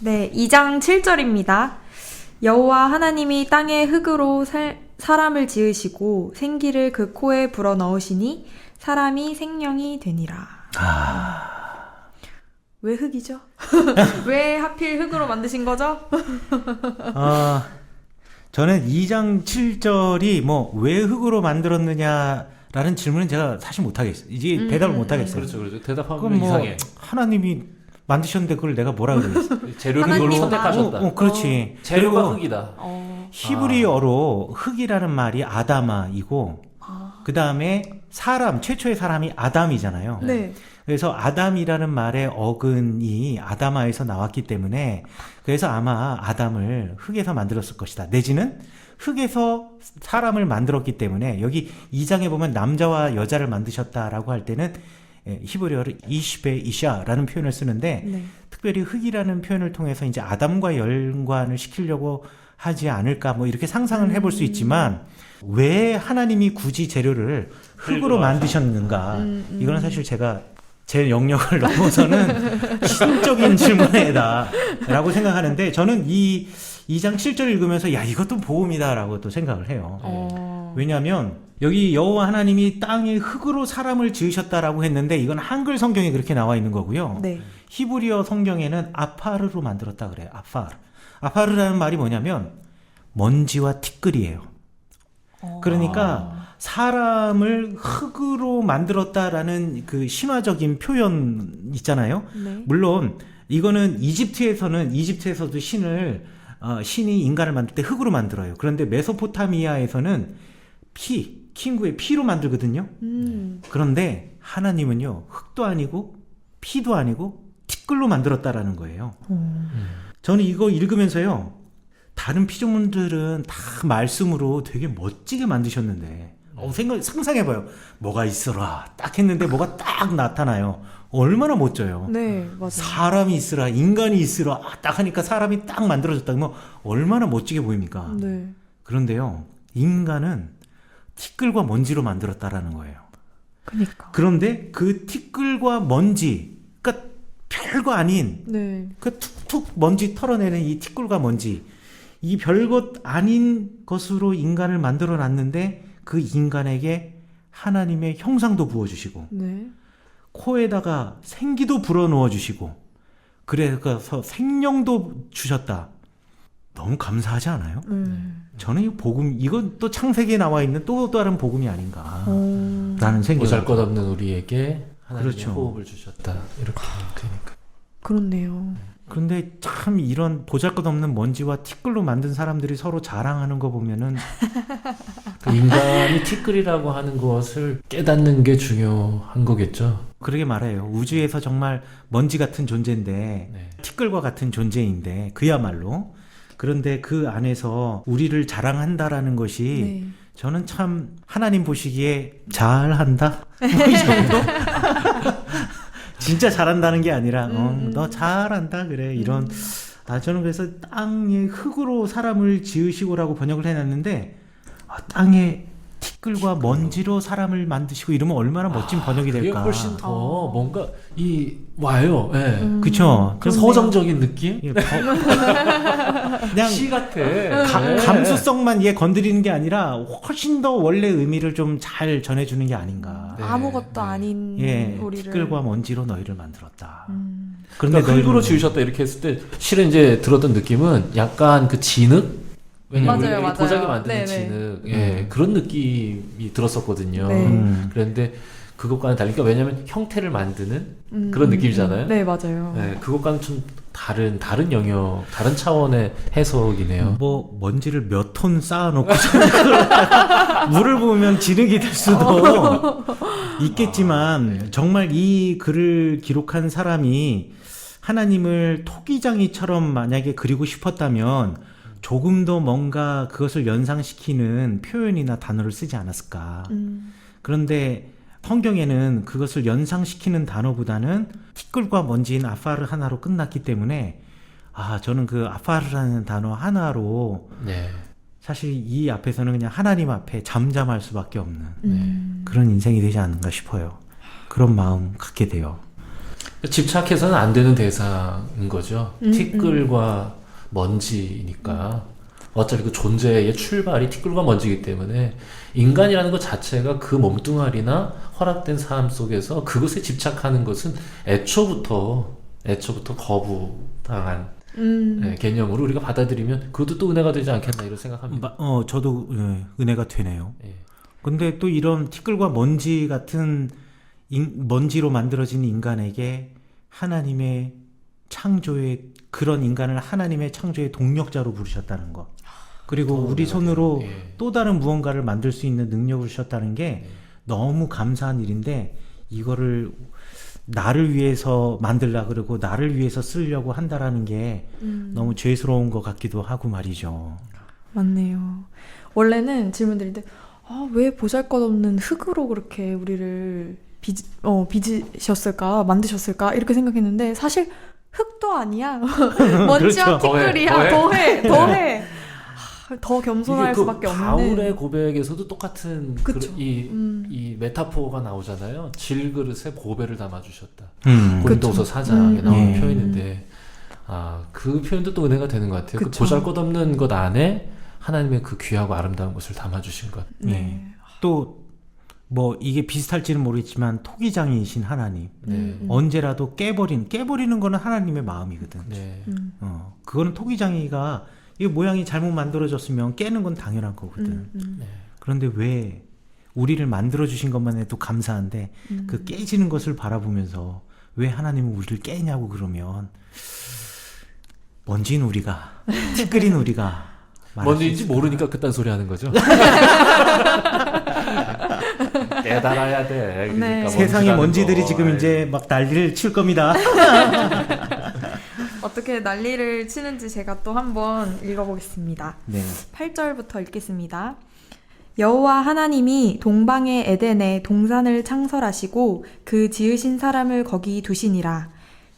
네, 2장 7절입니다. 여호와 하나님이 땅에 흙으로 사람을 지으시고 생기를 그 코에 불어넣으시니 사람이 생명이 되니라. 왜 흙이죠? 왜 하필 흙으로 만드신 거죠? 저는 2장 7절이 왜 흙으로 만들었느냐라는 질문은 제가 사실 못하겠어요. 이제 대답을 못하겠어요. 그렇죠. 대답하면 이상해. 하나님이 만드셨는데 그걸 내가 뭐라 그러겠어? 재료를 그걸로 선택하셨다. 그렇지. 재료가 흙이다. 히브리어로 흙이라는 말이 아다마이고 그 다음에 최초의 사람이 아담이잖아요. 네. 그래서 아담이라는 말의 어근이 아다마에서 나왔기 때문에 그래서 아마 아담을 흙에서 만들었을 것이다. 내지는 흙에서 사람을 만들었기 때문에 여기 2장에 보면 남자와 여자를 만드셨다라고 할 때는 히브리어로 이시베 이샤라는 표현을 쓰는데 네. 특별히 흙이라는 표현을 통해서 이제 아담과 연관을 시키려고 하지 않을까 이렇게 상상을 해볼 수 있지만 왜 하나님이 굳이 재료를 흙으로 만드셨는가 이거는 사실 제 영역을 넘어서는 신적인 질문이다 라고 생각하는데 저는 이 2장 7절 읽으면서 이것도 복음이다 라고 또 생각을 해요. 왜냐하면 여기 여호와 하나님이 땅에 흙으로 사람을 지으셨다라고 했는데 이건 한글 성경에 그렇게 나와 있는 거고요. 네. 히브리어 성경에는 아파르로 만들었다 그래요. 아파르라는 말이 뭐냐면 먼지와 티끌이에요. 그러니까 사람을 흙으로 만들었다라는 그 신화적인 표현 있잖아요. 네. 물론 이거는 이집트에서도 신이 인간을 만들 때 흙으로 만들어요. 그런데 메소포타미아에서는 킹구의 피로 만들거든요. 그런데 하나님은요, 흙도 아니고 피도 아니고 티끌로 만들었다라는 거예요. 저는 이거 읽으면서요, 다른 피조물들은 다 말씀으로 되게 멋지게 만드셨는데, 상상해봐요. 뭐가 있으라 딱 했는데 뭐가 딱 나타나요. 얼마나 멋져요. 네, 맞아요. 사람이 있으라, 인간이 있으라 딱 하니까 사람이 딱 만들어졌다. 얼마나 멋지게 보입니까? 네. 그런데요, 인간은 티끌과 먼지로 만들었다라는 거예요. 그런데 그 티끌과 먼지, 그러니까 별거 아닌, 네. 그 툭툭 먼지 털어내는 이 티끌과 먼지, 이 별것 아닌 것으로 인간을 만들어 놨는데 그 인간에게 하나님의 형상도 부어주시고, 네. 코에다가 생기도 불어넣어 주시고, 그래서 생명도 주셨다. 너무 감사하지 않아요? 저는 이 복음, 이건 또 창세기에 나와 있는 또 다른 복음이 아닌가 라는 생각이. 보잘것없는 우리에게 하나님의 그렇죠. 호흡을 주셨다. 이렇게 되니까. 그렇네요. 그런데 참 이런 보잘것없는 먼지와 티끌로 만든 사람들이 서로 자랑하는 거 보면은 그 인간이 티끌이라고 하는 것을 깨닫는 게 중요한 거겠죠. 그러게 말해요. 우주에서 정말 먼지 같은 존재인데, 네. 티끌과 같은 존재인데 그야말로, 그런데 그 안에서 우리를 자랑한다라는 것이 네. 저는 참 하나님 보시기에 잘한다? 이 정도? 진짜 잘한다는 게 아니라 너 잘한다 그래 이런. 저는 그래서 땅에 흙으로 사람을 지으시고라고 번역을 해놨는데 땅에 티끌과 먼지로 사람을 만드시고 이러면 얼마나 멋진 번역이 그게 될까. 훨씬 더 뭔가 와요. 예. 그쵸. 그 서정적인 느낌? 예, 그냥 시 같아. 감수성만 건드리는 게 아니라 훨씬 더 원래 의미를 좀 잘 전해주는 게 아닌가. 네. 아무것도 아닌 우리를. 티끌과 먼지로 너희를 만들었다. 그러니까 흙으로 지으셨다 이렇게 했을 때 실은 이제 들었던 느낌은 약간 그 진흙? 왜냐면 맞아요, 우리 맞아요. 도자기 만드는 네네. 진흙, 그런 느낌이 들었었거든요. 네. 그런데 그것과는 다르니까 왜냐면 형태를 만드는 그런 느낌이잖아요. 네, 맞아요. 네, 그것과는 좀 다른 영역, 다른 차원의 해석이네요. 먼지를 몇 톤 쌓아놓고 물을 부으면 진흙이 될 수도 있겠지만 정말 이 글을 기록한 사람이 하나님을 토기장이처럼 만약에 그리고 싶었다면 조금 더 뭔가 그것을 연상시키는 표현이나 단어를 쓰지 않았을까. 그런데 성경에는 그것을 연상시키는 단어보다는 티끌과 먼지인 아파르 하나로 끝났기 때문에 저는 그 아파르라는 단어 하나로 네. 사실 이 앞에서는 그냥 하나님 앞에 잠잠할 수밖에 없는 네. 그런 인생이 되지 않는가 싶어요. 그런 마음 갖게 돼요. 집착해서는 안 되는 대상인 거죠. 티끌과 먼지니까. 어차피 그 존재의 출발이 티끌과 먼지이기 때문에 인간이라는 것 자체가 그 몸뚱아리나 허락된 삶 속에서 그것에 집착하는 것은 애초부터 거부당한 개념으로 우리가 받아들이면 그것도 또 은혜가 되지 않겠나 이런 생각합니다. 저도 은혜가 되네요. 예. 근데 또 이런 티끌과 먼지 같은 먼지로 만들어진 인간에게 하나님의 창조의 그런 인간을 하나님의 창조의 동력자로 부르셨다는 것. 그리고 우리 손으로 예. 또 다른 무언가를 만들 수 있는 능력을 주셨다는 게 너무 감사한 일인데 이거를 나를 위해서 만들라 그러고 나를 위해서 쓰려고 한다라는 게 너무 죄스러운 것 같기도 하고 말이죠. 맞네요. 원래는 질문 드릴 때, 왜 보잘것없는 흙으로 그렇게 우리를 빚으셨을까, 만드셨을까, 이렇게 생각했는데, 사실 흙도 아니야. 먼지와 그렇죠. 티끌이야. 더해. 더 겸손할 이게 수밖에 없는. 바울의 고백에서도 똑같은 그쵸. 이 메타포가 나오잖아요. 질그릇에 고배를 담아주셨다. 그쵸. 고린도서 4장에 나오는 예. 표현인데, 그 표현도 또 은혜가 되는 것 같아요. 그 그쵸. 보잘것없는 것 안에 하나님의 그 귀하고 아름다운 것을 담아주신 것. 네. 또 뭐 이게 비슷할지는 모르겠지만 토기장이신 하나님 네. 언제라도 깨버리는 거는 하나님의 마음이거든. 네. 그거는 토기장이가 이 모양이 잘못 만들어졌으면 깨는 건 당연한 거거든. 네. 그런데 왜 우리를 만들어 주신 것만 해도 감사한데 그 깨지는 것을 바라보면서 왜 하나님은 우리를 깨냐고 그러면 먼지인 우리가 티끌인 우리가 뭔지인지 모르니까 그딴 소리 하는 거죠. 깨달아야 돼. 그러니까 네. 세상의 먼지라는 먼지들이 거. 지금 이제 막 난리를 칠 겁니다. 어떻게 난리를 치는지 제가 또 한번 읽어보겠습니다. 네. 8절부터 읽겠습니다. 여호와 하나님이 동방의 에덴에 동산을 창설하시고 그 지으신 사람을 거기 두시니라.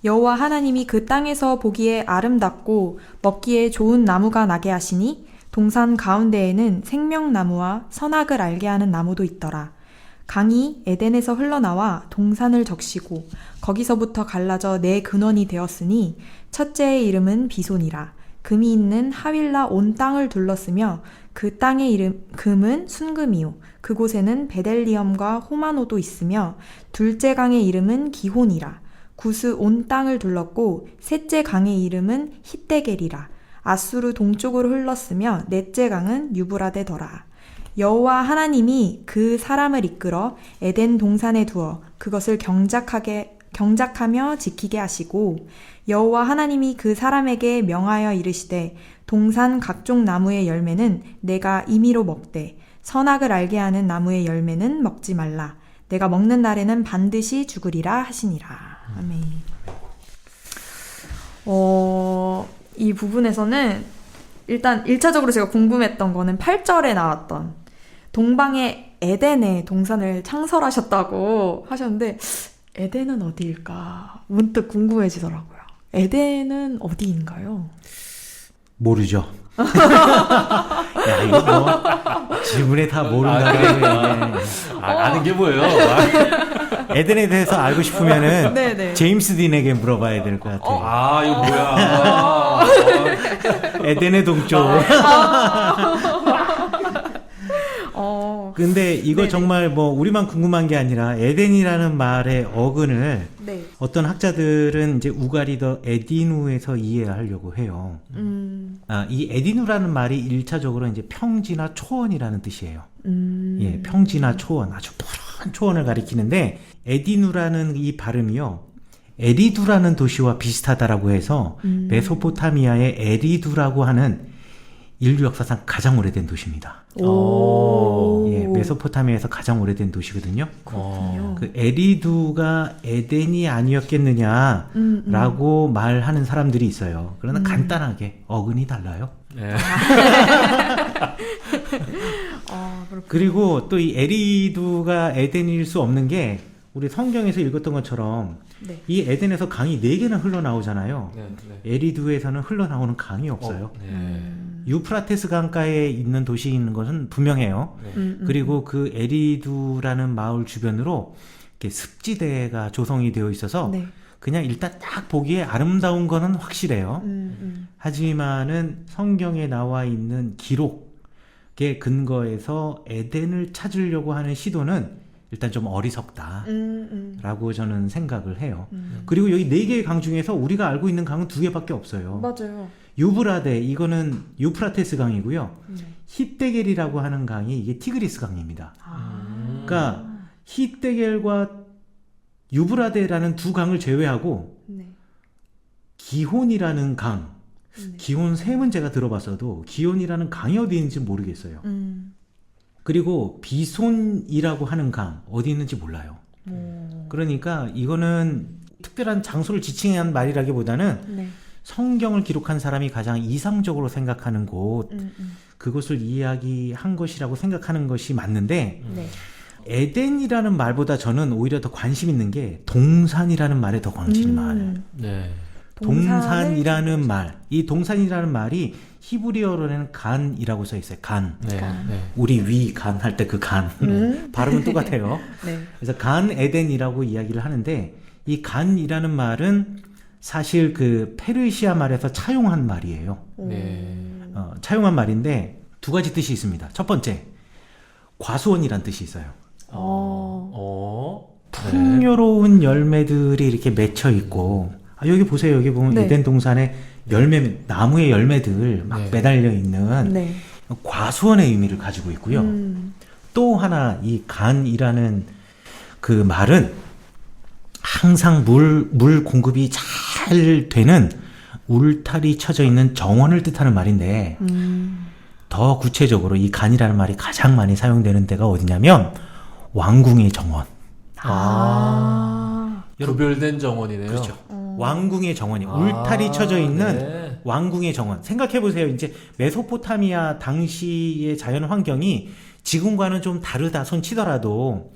여호와 하나님이 그 땅에서 보기에 아름답고 먹기에 좋은 나무가 나게 하시니 동산 가운데에는 생명나무와 선악을 알게 하는 나무도 있더라. 강이 에덴에서 흘러나와 동산을 적시고 거기서부터 갈라져 네 근원이 되었으니 첫째의 이름은 비손이라. 금이 있는 하윌라 온 땅을 둘렀으며 그 땅의 금은 순금이요 그곳에는 베델리엄과 호마노도 있으며 둘째 강의 이름은 기혼이라. 구스 온 땅을 둘렀고 셋째 강의 이름은 히데겔이라. 아수르 동쪽으로 흘렀으며 넷째 강은 유브라데더라. 여호와 하나님이 그 사람을 이끌어 에덴 동산에 두어 그것을 경작하며 지키게 하시고 여호와 하나님이 그 사람에게 명하여 이르시되 동산 각종 나무의 열매는 내가 임의로 먹되 선악을 알게 하는 나무의 열매는 먹지 말라. 내가 먹는 날에는 반드시 죽으리라 하시니라. 아멘. 이 부분에서는 일단 1차적으로 제가 궁금했던 거는 8절에 나왔던 동방의 에덴에 동산을 창설하셨다고 하셨는데 에덴은 어디일까? 문득 궁금해지더라고요. 에덴은 어디인가요? 모르죠. 야, 이거 뭐 질문에 다 모른다고 아는 게 뭐예요? 에덴에 대해서 알고 싶으면은 네네. 제임스 딘에게 물어봐야 될 것 같아요. 이거 뭐야? 에덴의 동쪽. 근데 이거 네네. 정말 뭐 우리만 궁금한 게 아니라 에덴이라는 말의 어근을 네. 어떤 학자들은 이제 우가리더 에디누에서 이해하려고 해요. 이 에디누라는 말이 1차적으로 이제 평지나 초원이라는 뜻이에요. 예, 평지나 초원, 아주 푸른 초원을 가리키는데 에디누라는 이 발음이요. 에리두라는 도시와 비슷하다라고 해서 메소포타미아의 에리두라고 하는 인류 역사상 가장 오래된 도시입니다. 오. 예, 메소포타미아에서 가장 오래된 도시거든요. 그렇군요. 그 에리두가 에덴이 아니었겠느냐라고 말하는 사람들이 있어요. 그러나 간단하게 어근이 달라요. 네. 그렇군요. 그리고 또 이 에리두가 에덴일 수 없는 게 우리 성경에서 읽었던 것처럼 네. 이 에덴에서 강이 4개나 흘러나오잖아요. 네. 에리두에서는 흘러나오는 강이 없어요. 네. 유프라테스 강가에 있는 도시인 것은 분명해요. 그리고 그 에리두라는 마을 주변으로 이렇게 습지대가 조성이 되어 있어서 네. 그냥 일단 딱 보기에 아름다운 거는 확실해요. 하지만은 성경에 나와 있는 기록에 근거해서 에덴을 찾으려고 하는 시도는 일단 좀 어리석다라고 저는 생각을 해요. 그리고 여기 4개의 강 중에서 우리가 알고 있는 강은 2개밖에 없어요. 맞아요. 유브라데, 이거는 유프라테스 강이고요. 히데겔이라고 하는 강이 이게 티그리스 강입니다. 그러니까 히데겔과 유브라데라는 2 강을 제외하고 네. 기혼이라는 강, 기혼 3문제가 들어봤어도 기혼이라는 강이 어디 있는지 모르겠어요. 그리고 비손이라고 하는 강 어디 있는지 몰라요. 그러니까 이거는 특별한 장소를 지칭한 말이라기보다는 네. 성경을 기록한 사람이 가장 이상적으로 생각하는 곳, 그것을 이야기한 것이라고 생각하는 것이 맞는데, 네. 에덴이라는 말보다 저는 오히려 더 관심 있는 게 동산이라는 말에 더 관심이 많아요. 네. 동산이라는 말, 이 동산이라는 말이 히브리어로는 간이라고 써 있어요. 간. 네. 간. 네. 우리 위 간 할 때 그 간. 발음은 똑같아요. 네. 그래서 간 에덴이라고 이야기를 하는데, 이 간이라는 말은 사실 그 페르시아 말에서 차용한 말이에요. 네. 차용한 말인데 2가지 뜻이 있습니다. 첫 번째, 과수원이란 뜻이 있어요. 풍요로운 열매들이 이렇게 맺혀 있고, 여기 보세요. 여기 보면 네. 에덴 동산에 나무의 열매들 막 네. 매달려 있는 네. 과수원의 의미를 가지고 있고요. 또 하나, 이 간이라는 그 말은 항상 물 공급이 잘 되는 울타리 쳐져 있는 정원을 뜻하는 말인데, 더 구체적으로 이 간이라는 말이 가장 많이 사용되는 데가 어디냐면 왕궁의 정원. 구별된 정원이네요. 그렇죠. 왕궁의 정원이 울타리 쳐져 있는 네. 왕궁의 정원. 생각해 보세요. 이제 메소포타미아 당시의 자연 환경이 지금과는 좀 다르다 손 치더라도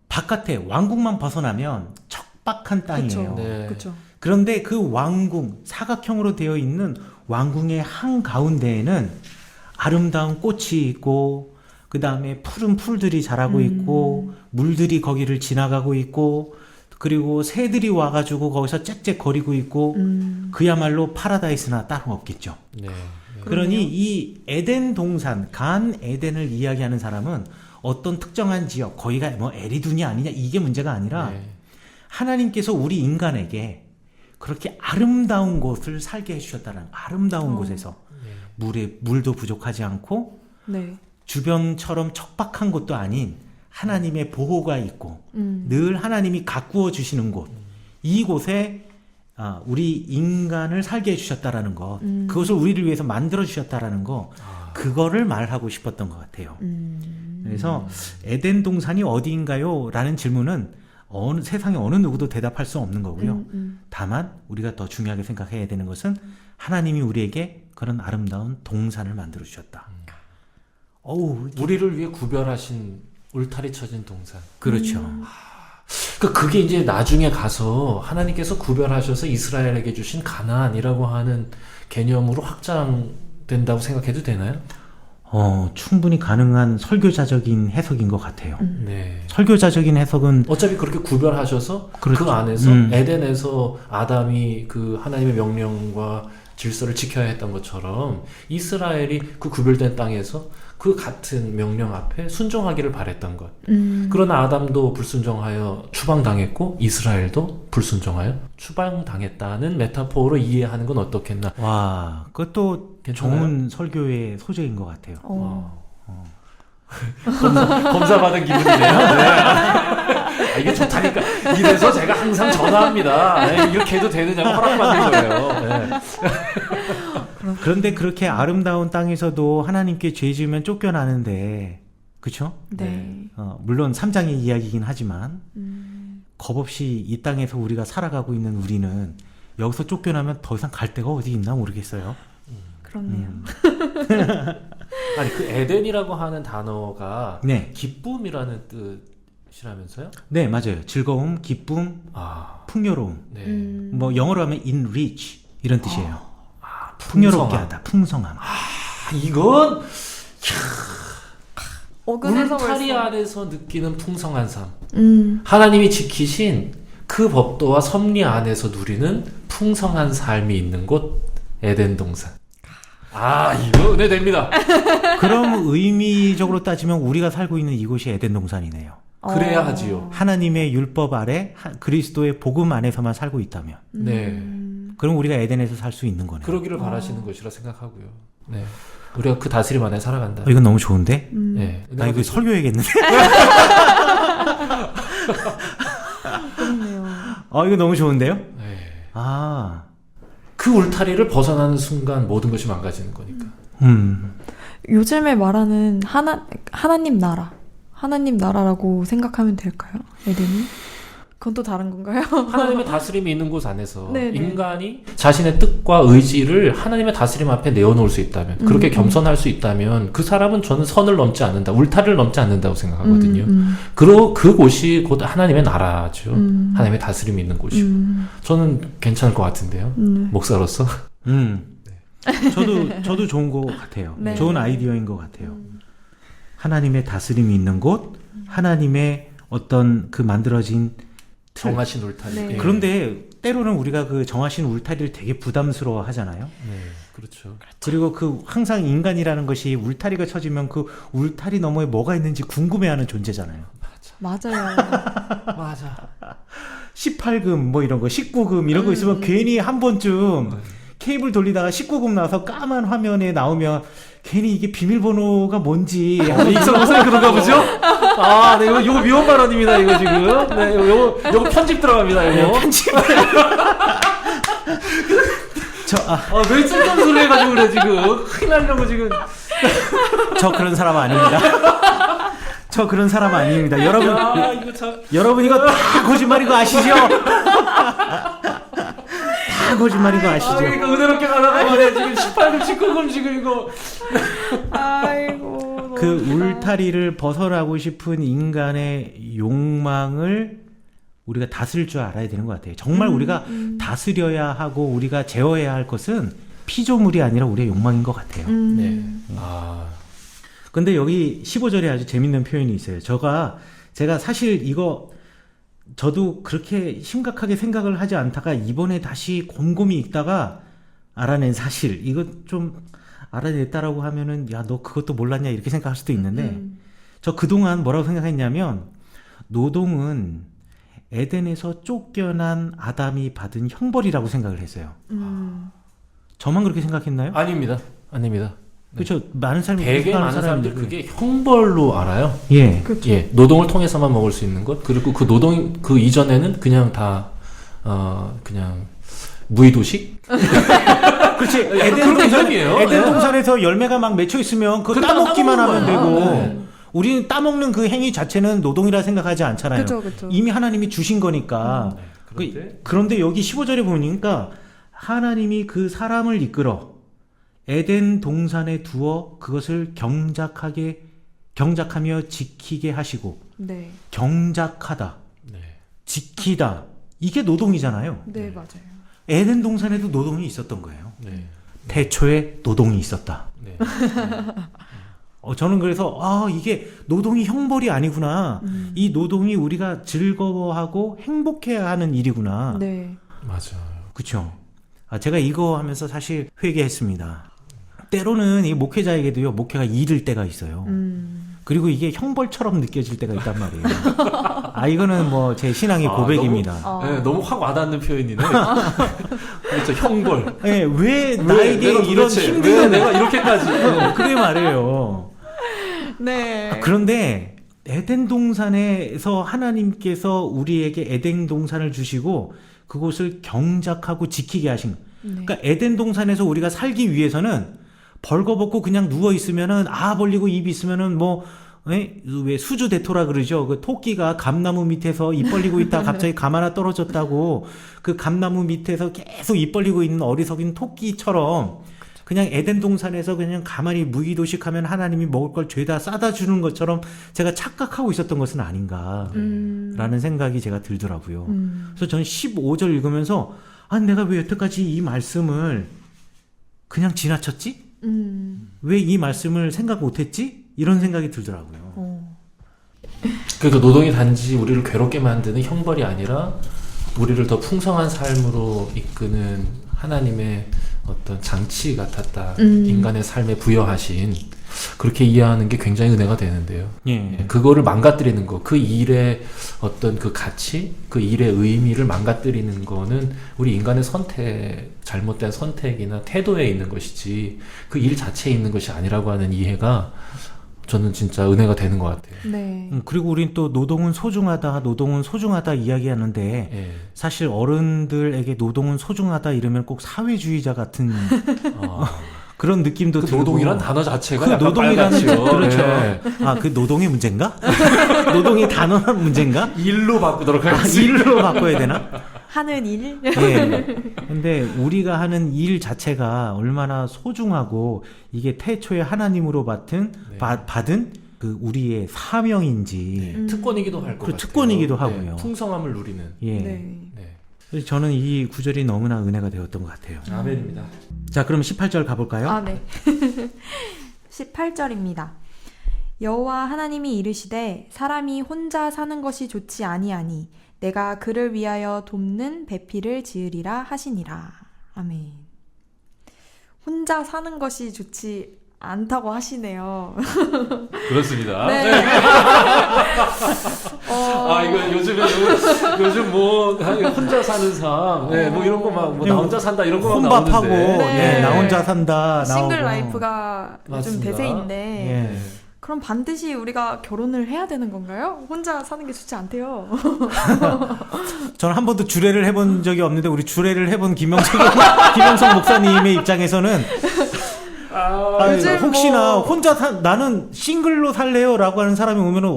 바깥에 왕궁만 벗어나면 척박한 땅이에요. 네. 그렇죠. 그런데 그 왕궁, 사각형으로 되어 있는 왕궁의 한가운데에는 아름다운 꽃이 있고, 그 다음에 푸른 풀들이 자라고 있고, 물들이 거기를 지나가고 있고, 그리고 새들이 와가지고 거기서 짹짹거리고 있고, 그야말로 파라다이스나 따로 없겠죠. 네. 그러니 이 에덴 동산, 간 에덴을 이야기하는 사람은 어떤 특정한 지역, 거기가 뭐 에리둔이 아니냐, 이게 문제가 아니라, 네. 하나님께서 우리 인간에게 그렇게 아름다운 곳을 살게 해주셨다는, 아름다운 곳에서 물도 부족하지 않고 네. 주변처럼 척박한 곳도 아닌 하나님의 보호가 있고 늘 하나님이 가꾸어 주시는 곳, 이곳에 우리 인간을 살게 해주셨다라는 것, 그것을 우리를 위해서 만들어 주셨다라는 거, 그거를 말하고 싶었던 것 같아요. 그래서 에덴 동산이 어디인가요? 라는 질문은 세상에 어느 누구도 대답할 수 없는 거고요. 다만 우리가 더 중요하게 생각해야 되는 것은 하나님이 우리에게 그런 아름다운 동산을 만들어 주셨다. 우리를 위해 구별하신 울타리 쳐진 동산. 그렇죠. 그러니까 그게 이제 나중에 가서 하나님께서 구별하셔서 이스라엘에게 주신 가나안이라고 하는 개념으로 확장된다고 생각해도 되나요? 충분히 가능한 설교자적인 해석인 것 같아요. 네. 설교자적인 해석은 어차피 그렇게 구별하셔서 그렇죠. 그 안에서 에덴에서 아담이 그 하나님의 명령과 질서를 지켜야 했던 것처럼 이스라엘이 그 구별된 땅에서 그 같은 명령 앞에 순종하기를 바랬던 것. 그러나 아담도 불순종하여 추방당했고 이스라엘도 불순종하여 추방당했다는 메타포로 이해하는 건 어떻겠나. 와, 그것도 괜찮아요? 좋은 설교의 소재인 것 같아요. 검사받은 기분이네요. 네. 이게 좋다니까. 이래서 제가 항상 전화합니다. 네, 이렇게 해도 되느냐고 허락받는 거예요. 네. 그런데 그렇게 아름다운 땅에서도 하나님께 죄 지으면 쫓겨나는데, 그쵸? 네. 물론 3장의 이야기이긴 하지만 겁 없이 이 땅에서 우리가 살아가고 있는 우리는 여기서 쫓겨나면 더 이상 갈 데가 어디 있나 모르겠어요. 그렇네요. 아니 그 에덴이라고 하는 단어가 네. 기쁨이라는 뜻이라면서요? 네, 맞아요. 즐거움, 기쁨, 풍요로움. 네. 뭐 영어로 하면 enrich 이런 뜻이에요. 풍성함. 풍요롭게 하다, 풍성함. 이건 어근에서 울타리 벌써. 안에서 느끼는 풍성한 삶. 하나님이 지키신 그 법도와 섭리 안에서 누리는 풍성한 삶이 있는 곳 에덴 동산. 아, 이거 은혜 됩니다. 그럼 의미적으로 따지면 우리가 살고 있는 이곳이 에덴 동산이네요. 그래야 하지요. 하나님의 율법 아래 그리스도의 복음 안에서만 살고 있다면. 네. 그럼 우리가 에덴에서 살 수 있는 거네요. 그러기를 바라시는 것이라 생각하고요. 네. 우리가 그 다스림 안에 살아간다. 이건 너무 좋은데? 네. 나 이거 설교해야겠는데? 그렇네요. 이거 너무 좋은데요? 네. 아, 그 울타리를 벗어나는 순간 모든 것이 망가지는 거니까. 요즘에 말하는 하나님 나라라고 생각하면 될까요? 에덴이? 그건 또 다른 건가요? 하나님의 다스림이 있는 곳 안에서 네네. 인간이 자신의 뜻과 의지를 하나님의 다스림 앞에 내어놓을 수 있다면, 그렇게 겸손할 수 있다면 그 사람은 저는 선을 넘지 않는다, 울타리를 넘지 않는다고 생각하거든요. 그곳이 곧 하나님의 나라죠. 하나님의 다스림이 있는 곳이고. 저는 괜찮을 것 같은데요. 목사로서. 저도 좋은 것 같아요. 네. 좋은 아이디어인 것 같아요. 하나님의 다스림이 있는 곳, 하나님의 어떤 그 만들어진 정하신 울타리. 네. 예. 그런데 때로는 우리가 그 정하신 울타리를 되게 부담스러워 하잖아요. 네, 그렇죠. 그리고 그 항상 인간이라는 것이 울타리가 쳐지면 그 울타리 너머에 뭐가 있는지 궁금해하는 존재잖아요. 맞아요. 맞아. 18금 뭐 이런 거, 19금 이런 거 있으면 괜히 한 번쯤 케이블 돌리다가 19금 나와서 까만 화면에 나오면 괜히 이게 비밀번호가 뭔지 익성 목사님 그런가 보죠? 아, 네, 이거 위험 발언입니다, 이거 지금. 네, 요거 편집 들어갑니다, 이거. 편집. 왜 쓸데없는 소리 해가지고 그래, 지금. 큰일 나려고 지금. 저 그런 사람 아닙니다. 저 그런 사람 아닙니다. 여러분, 이거 참. 여러분 이거 다 거짓말인 거 아시죠? 다 거짓말인 거 아시죠? 그러니까 은혜롭게 가다가 말이야, 지금 18금, 19금 지금 이거. 아이고. 그 울타리를 벗어나고 싶은 인간의 욕망을 우리가 다스릴 줄 알아야 되는 것 같아요. 정말 우리가 다스려야 하고 우리가 제어해야 할 것은 피조물이 아니라 우리의 욕망인 것 같아요. 네. 근데 여기 15절에 아주 재밌는 표현이 있어요. 제가 사실 이거 저도 그렇게 심각하게 생각을 하지 않다가 이번에 다시 곰곰이 읽다가 알아낸 사실, 이거 좀 알아냈다라고 하면은 야, 너 그것도 몰랐냐 이렇게 생각할 수도 있는데 저 그동안 뭐라고 생각했냐면 노동은 에덴에서 쫓겨난 아담이 받은 형벌이라고 생각을 했어요. 저만 그렇게 생각했나요? 아닙니다. 그렇죠. 많은 사람이 되게 생각하는 많은 사람들이 사람들이. 그게 형벌로 알아요. 예. 그렇죠. 예, 노동을 통해서만 먹을 수 있는 것. 그리고 그 노동, 그 이전에는 그냥 다, 그냥, 무의도식? 그렇지. 그런 개념이에요. 에덴 네. 동산에서 열매가 막 맺혀 있으면 그거 그거 따먹기만 하면 따먹는 되고. 거야. 네. 우리는 따먹는 그 행위 자체는 노동이라 생각하지 않잖아요. 그쵸. 이미 하나님이 주신 거니까. 그런데? 그런데 여기 15절에 보니까 하나님이 그 사람을 이끌어 에덴 동산에 두어 그것을 경작하며 지키게 하시고. 네. 경작하다. 네. 지키다. 이게 노동이잖아요. 네, 맞아요. 에덴 동산에도 노동이 있었던 거예요. 네. 태초에 노동이 있었다. 네. 저는 그래서 이게 노동이 형벌이 아니구나. 이 노동이 우리가 즐거워하고 행복해야 하는 일이구나. 네. 맞아요. 그렇죠. 제가 이거 하면서 사실 회개했습니다. 때로는 이 목회자에게도요, 목회가 일일 때가 있어요. 그리고 이게 형벌처럼 느껴질 때가 있단 말이에요. 이거는 뭐 제 신앙의 고백입니다. 네, 너무 확 와닿는 표현이네. 그렇죠, 형벌. 네, 왜 나에게 내가 이런 도대체 힘든 왜 내가 이렇게까지. 그래 말이에요. 네. 그런데 에덴 동산에서 하나님께서 우리에게 에덴 동산을 주시고 그곳을 경작하고 지키게 하신. 네. 그러니까 에덴 동산에서 우리가 살기 위해서는 벌거벗고 그냥 누워 있으면은 벌리고 입 있으면은 왜 수주 대토라 그러죠. 그 토끼가 감나무 밑에서 입 벌리고 있다 갑자기 감 하나 떨어졌다고 그 감나무 밑에서 계속 입 벌리고 있는 어리석은 토끼처럼 그냥 에덴 동산에서 그냥 가만히 무의도식하면 하나님이 먹을 걸 죄다 싸다 주는 것처럼 제가 착각하고 있었던 것은 아닌가라는 생각이 제가 들더라고요. 그래서 저는 15절 읽으면서 내가 왜 여태까지 이 말씀을 그냥 지나쳤지? 왜 이 말씀을 생각 못했지? 이런 생각이 들더라고요. 그러니까 노동이 단지 우리를 괴롭게 만드는 형벌이 아니라 우리를 더 풍성한 삶으로 이끄는 하나님의 어떤 장치 같았다. 인간의 삶에 부여하신 그렇게 이해하는 게 굉장히 은혜가 되는데요. 예. 그거를 망가뜨리는 거, 그 일의 어떤 그 가치, 그 일의 의미를 망가뜨리는 거는 우리 인간의 선택, 잘못된 선택이나 태도에 있는 것이지 그 일 자체에 있는 것이 아니라고 하는 이해가 저는 진짜 은혜가 되는 것 같아요. 네. 그리고 우린 또 노동은 소중하다 이야기하는데 예. 사실 어른들에게 노동은 소중하다 이러면 꼭 사회주의자 같은 그런 느낌도 그 들고. 노동이란 단어 자체가 그 약간 노동이라는 빨갛죠. 그렇죠. 예. 아, 그 노동의 문제인가? 노동이 단어란 문제인가? 일로 바꾸도록 아, 하겠습니다. 일로 바꿔야 되나? 하는 일? 예. 근데 우리가 하는 일 자체가 얼마나 소중하고 이게 태초에 하나님으로 받은 네. 받은 그 우리의 사명인지. 특권이기도 할 것 그 같아요. 특권이기도 하고요. 풍성함을 누리는. 예. 네. 네. 그래서 저는 이 구절이 너무나 은혜가 되었던 것 같아요. 아멘입니다. 자, 그럼 18절 가볼까요? 아, 네. 18절입니다. 여호와 하나님이 이르시되 사람이 혼자 사는 것이 좋지 아니하니 내가 그를 위하여 돕는 배필을 지으리라 하시니라. 아멘. 혼자 사는 것이 좋지 않다고 하시네요. 그렇습니다. 네. 아 이거 요즘 뭐 혼자 사는 삶, 네, 뭐 이런 거 막 뭐 나 혼자 산다 이런 거막 혼밥하고, 나오는데. 네, 나 혼자 산다. 싱글 나오고. 라이프가 요즘 맞습니다. 대세인데 예. 그럼 반드시 우리가 결혼을 해야 되는 건가요? 혼자 사는 게 좋지 않대요. 저는 한 번도 주례를 해본 적이 없는데 우리 주례를 해본 김영석 목사님의 입장에서는 요즘 혹시나 뭐- 혼자 나는 싱글로 살래요라고 하는 사람이 오면은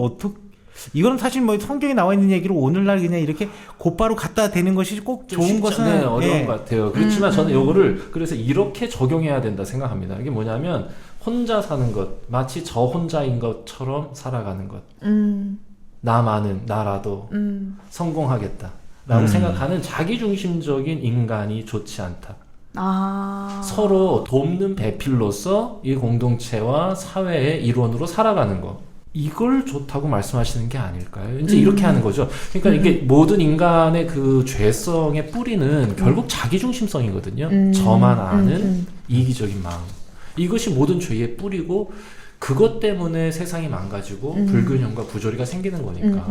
이거는 사실 뭐 성경에 나와 있는 얘기로 오늘날 그냥 이렇게 곧바로 갖다 대는 것이 꼭 좀 좋은 쉽지 것은 않- 네, 어려운 예. 것 같아요. 그렇지만 저는 요거를 그래서 이렇게 적용해야 된다 생각합니다. 이게 뭐냐면 혼자 사는 것, 마치 저 혼자인 것처럼 살아가는 것. 나만은 나라도 성공하겠다라고 생각하는 자기중심적인 인간이 좋지 않다. 아. 서로 돕는 배필로서 이 공동체와 사회의 일원으로 살아가는 거. 이걸 좋다고 말씀하시는 게 아닐까요? 이제 이렇게 하는 거죠. 그러니까 이게 모든 인간의 그 죄성의 뿌리는 결국 자기중심성이거든요. 저만 아는 이기적인 마음. 이것이 모든 죄의 뿌리고 그것 때문에 세상이 망가지고 불균형과 부조리가 생기는 거니까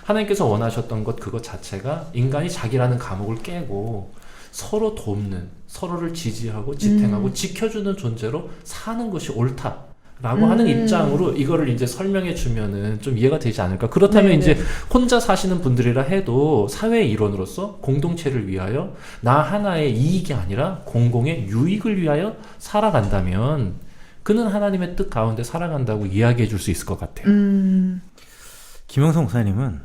하나님께서 원하셨던 것 그것 자체가 인간이 자기라는 감옥을 깨고 서로 돕는, 서로를 지지하고 지탱하고 지켜주는 존재로 사는 것이 옳다라고 하는 입장으로 이거를 이제 설명해 주면은 좀 이해가 되지 않을까. 그렇다면 네네. 이제 혼자 사시는 분들이라 해도 사회의 일원으로서 공동체를 위하여 나 하나의 이익이 아니라 공공의 유익을 위하여 살아간다면 그는 하나님의 뜻 가운데 살아간다고 이야기해 줄 수 있을 것 같아요. 김영석 목사님은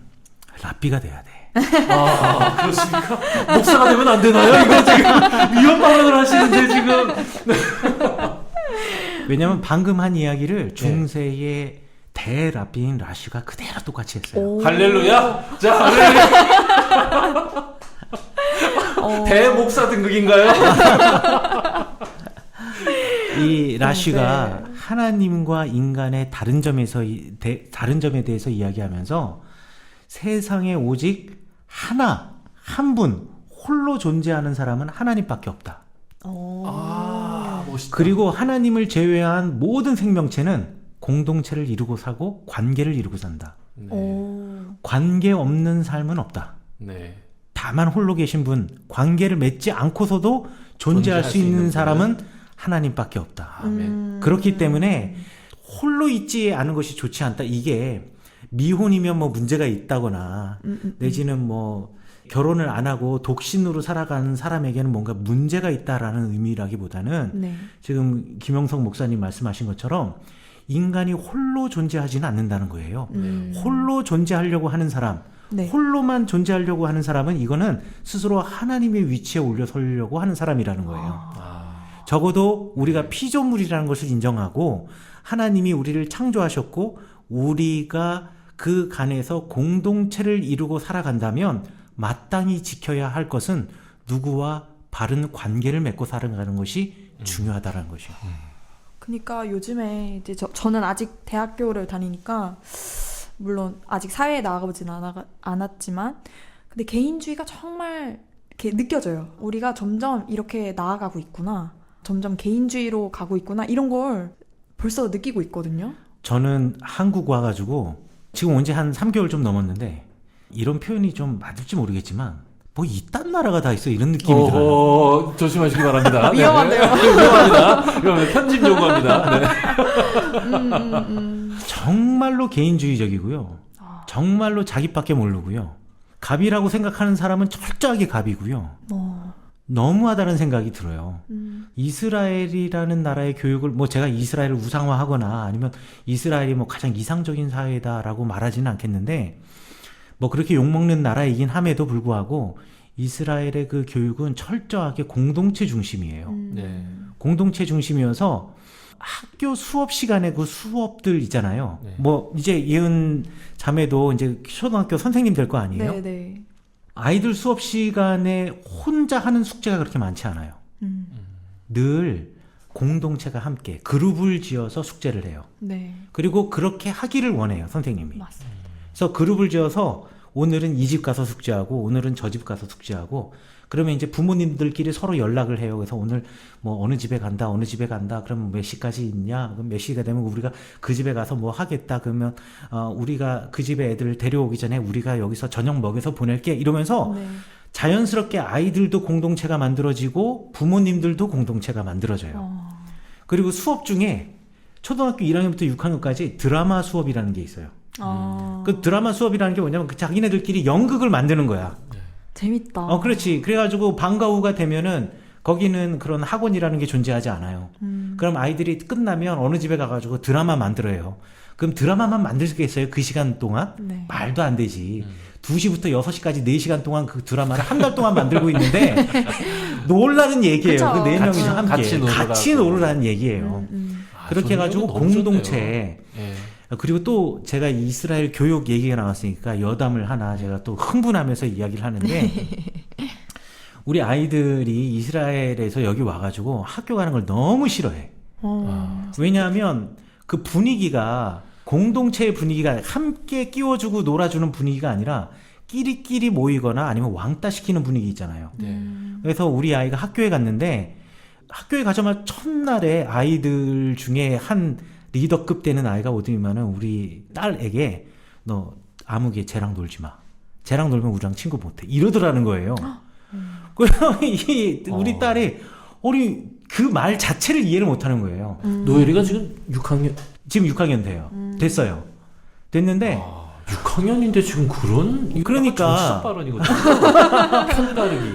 랍비가 돼야 돼. 그렇습니까? 목사가 되면 안 되나요? 이거 지금 위험 발언을 하시는데 지금. 왜냐면 방금 한 이야기를 중세의 대랍비인 라쉬가 그대로 똑같이 했어요. 할렐루야. 자, 할렐루야. 대목사 등극인가요? 이 라쉬가 네. 하나님과 인간의 다른 점에 대해서 이야기하면서 세상에 오직 한 분 홀로 존재하는 사람은 하나님밖에 없다. 멋있다. 그리고 하나님을 제외한 모든 생명체는 공동체를 이루고 사고 관계를 이루고 산다. 네. 관계 없는 삶은 없다. 네. 다만 홀로 계신 분, 관계를 맺지 않고서도 존재할 수 있는 사람은 하나님밖에 없다. 아멘. 그렇기 때문에 홀로 있지 않은 것이 좋지 않다. 이게 미혼이면 뭐 문제가 있다거나 내지는 뭐 결혼을 안 하고 독신으로 살아가는 사람에게는 뭔가 문제가 있다라는 의미라기보다는 네. 지금 김영석 목사님 말씀하신 것처럼 인간이 홀로 존재하지는 않는다는 거예요. 홀로 존재하려고 하는 사람, 네. 홀로만 존재하려고 하는 사람은 이거는 스스로 하나님의 위치에 올려서려고 하는 사람이라는 거예요. 적어도 우리가 피조물이라는 것을 인정하고 하나님이 우리를 창조하셨고 우리가 그 간에서 공동체를 이루고 살아간다면 마땅히 지켜야 할 것은 누구와 바른 관계를 맺고 살아가는 것이 중요하다는 것이요. 그러니까 요즘에 이제 저는 아직 대학교를 다니니까 물론 아직 사회에 나가보진 않았지만 근데 개인주의가 정말 이렇게 느껴져요. 우리가 점점 이렇게 나아가고 있구나. 점점 개인주의로 가고 있구나. 이런 걸 벌써 느끼고 있거든요. 저는 한국 와가지고 지금 온 지 한 3개월 좀 넘었는데 이런 표현이 좀 맞을지 모르겠지만 뭐 이딴 나라가 다 있어 이런 느낌이 들어요. 조심하시기 바랍니다. 위험한데요. 네. 위험합니다. 이러면 편집 요구합니다. 네. 정말로 개인주의적이고요. 정말로 자기밖에 모르고요. 갑이라고 생각하는 사람은 철저하게 갑이고요. 너무하다는 생각이 들어요. 이스라엘이라는 나라의 교육을 뭐 제가 이스라엘을 우상화하거나 아니면 이스라엘이 뭐 가장 이상적인 사회다라고 말하지는 않겠는데 뭐 그렇게 욕먹는 나라이긴 함에도 불구하고 이스라엘의 그 교육은 철저하게 공동체 중심이에요. 네. 공동체 중심이어서 학교 수업 시간에 그 수업들 있잖아요. 네. 뭐 이제 예은 자매도 이제 초등학교 선생님 될 거 아니에요? 네. 아이들 수업 시간에 혼자 하는 숙제가 그렇게 많지 않아요. 늘 공동체가 함께 그룹을 지어서 숙제를 해요. 네. 그리고 그렇게 하기를 원해요, 선생님이. 맞습니다. 그래서 그룹을 지어서 오늘은 이 집 가서 숙제하고 오늘은 저 집 가서 숙제하고 그러면 이제 부모님들끼리 서로 연락을 해요. 그래서 오늘 뭐 어느 집에 간다, 어느 집에 간다. 그러면 몇 시까지 있냐? 그럼 몇 시가 되면 우리가 그 집에 가서 뭐 하겠다. 그러면 우리가 그 집에 애들 데려오기 전에 우리가 여기서 저녁 먹여서 보낼게. 이러면서 네. 자연스럽게 아이들도 공동체가 만들어지고 부모님들도 공동체가 만들어져요. 그리고 수업 중에 초등학교 1학년부터 6학년까지 드라마 수업이라는 게 있어요. 그 드라마 수업이라는 게 뭐냐면 그 자기네들끼리 연극을 만드는 거야. 재밌다. 그렇지. 그래가지고 방과 후가 되면은 거기는 그런 학원이라는 게 존재하지 않아요. 그럼 아이들이 끝나면 어느 집에 가가지고 드라마 만들어요. 그럼 드라마만 만들 수 있겠어요? 그 시간 동안? 네. 말도 안 되지. 2시부터 6시까지 4시간 동안 그 드라마를 한 달 동안 만들고 있는데 놀라는 얘기예요. 그쵸. 그 4명이서 함께. 같이 놀으라는 얘기예요. 그렇게 해가지고 공동체. 예. 그리고 또 제가 이스라엘 교육 얘기가 나왔으니까 여담을 하나 제가 또 흥분하면서 이야기를 하는데 우리 아이들이 이스라엘에서 여기 와가지고 학교 가는 걸 너무 싫어해. 왜냐하면 그 분위기가 공동체의 분위기가 함께 끼워주고 놀아주는 분위기가 아니라 끼리끼리 모이거나 아니면 왕따 시키는 분위기 있잖아요. 네. 그래서 우리 아이가 학교에 갔는데 학교에 가자마자 첫날에 아이들 중에 한 리더급 되는 아이가 오더니만은 우리 딸에게 너 아무개 쟤랑 놀지 마. 쟤랑 놀면 우리랑 친구 못해. 이러더라는 거예요. 그래서 우리 딸이 그 말 자체를 이해를 못하는 거예요. 노엘이가 지금 6학년 지금 6학년 돼요. 됐어요. 됐는데 6학년인데 지금 그러니까. 정치적 발언이거든요. 편가르기.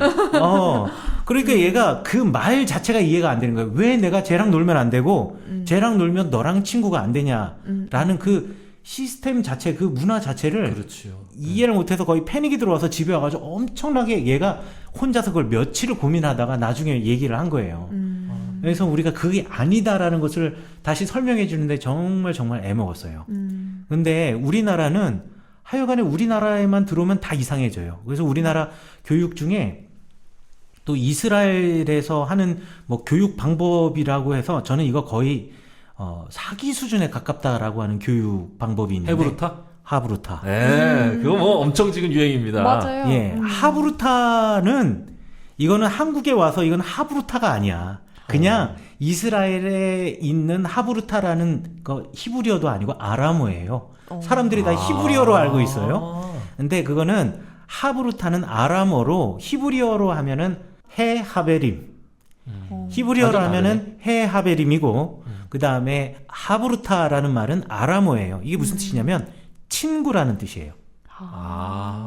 그러니까 얘가 그 말 자체가 이해가 안 되는 거예요. 왜 내가 쟤랑 놀면 안 되고 쟤랑 놀면 너랑 친구가 안 되냐라는 그 시스템 자체, 그 문화 자체를 그렇죠. 이해를 못해서 거의 패닉이 들어와서 집에 와가지고 엄청나게 얘가 혼자서 그걸 며칠을 고민하다가 나중에 얘기를 한 거예요. 그래서 우리가 그게 아니다라는 것을 다시 설명해 주는데 정말 애먹었어요. 근데 우리나라는 하여간에 우리나라에만 들어오면 다 이상해져요. 그래서 우리나라 교육 중에 또 이스라엘에서 하는 뭐 교육 방법이라고 해서 저는 이거 거의 사기 수준에 가깝다라고 하는 교육 방법이 있는데 하브루타. 네, 그거 뭐 엄청 지금 유행입니다. 맞아요. 예, 하브루타는 이거는 한국에 와서 이건 하브루타가 아니야. 그냥 이스라엘에 있는 하브루타라는 거 히브리어도 아니고 아람어예요. 사람들이 다 히브리어로 알고 있어요. 근데 그거는 하브루타는 아람어로 히브리어로 하면은 해 하베림. 히브리어로 하면은 해 하베림이고 그 다음에 하브루타라는 말은 아람어예요. 이게 무슨 뜻이냐면 친구라는 뜻이에요.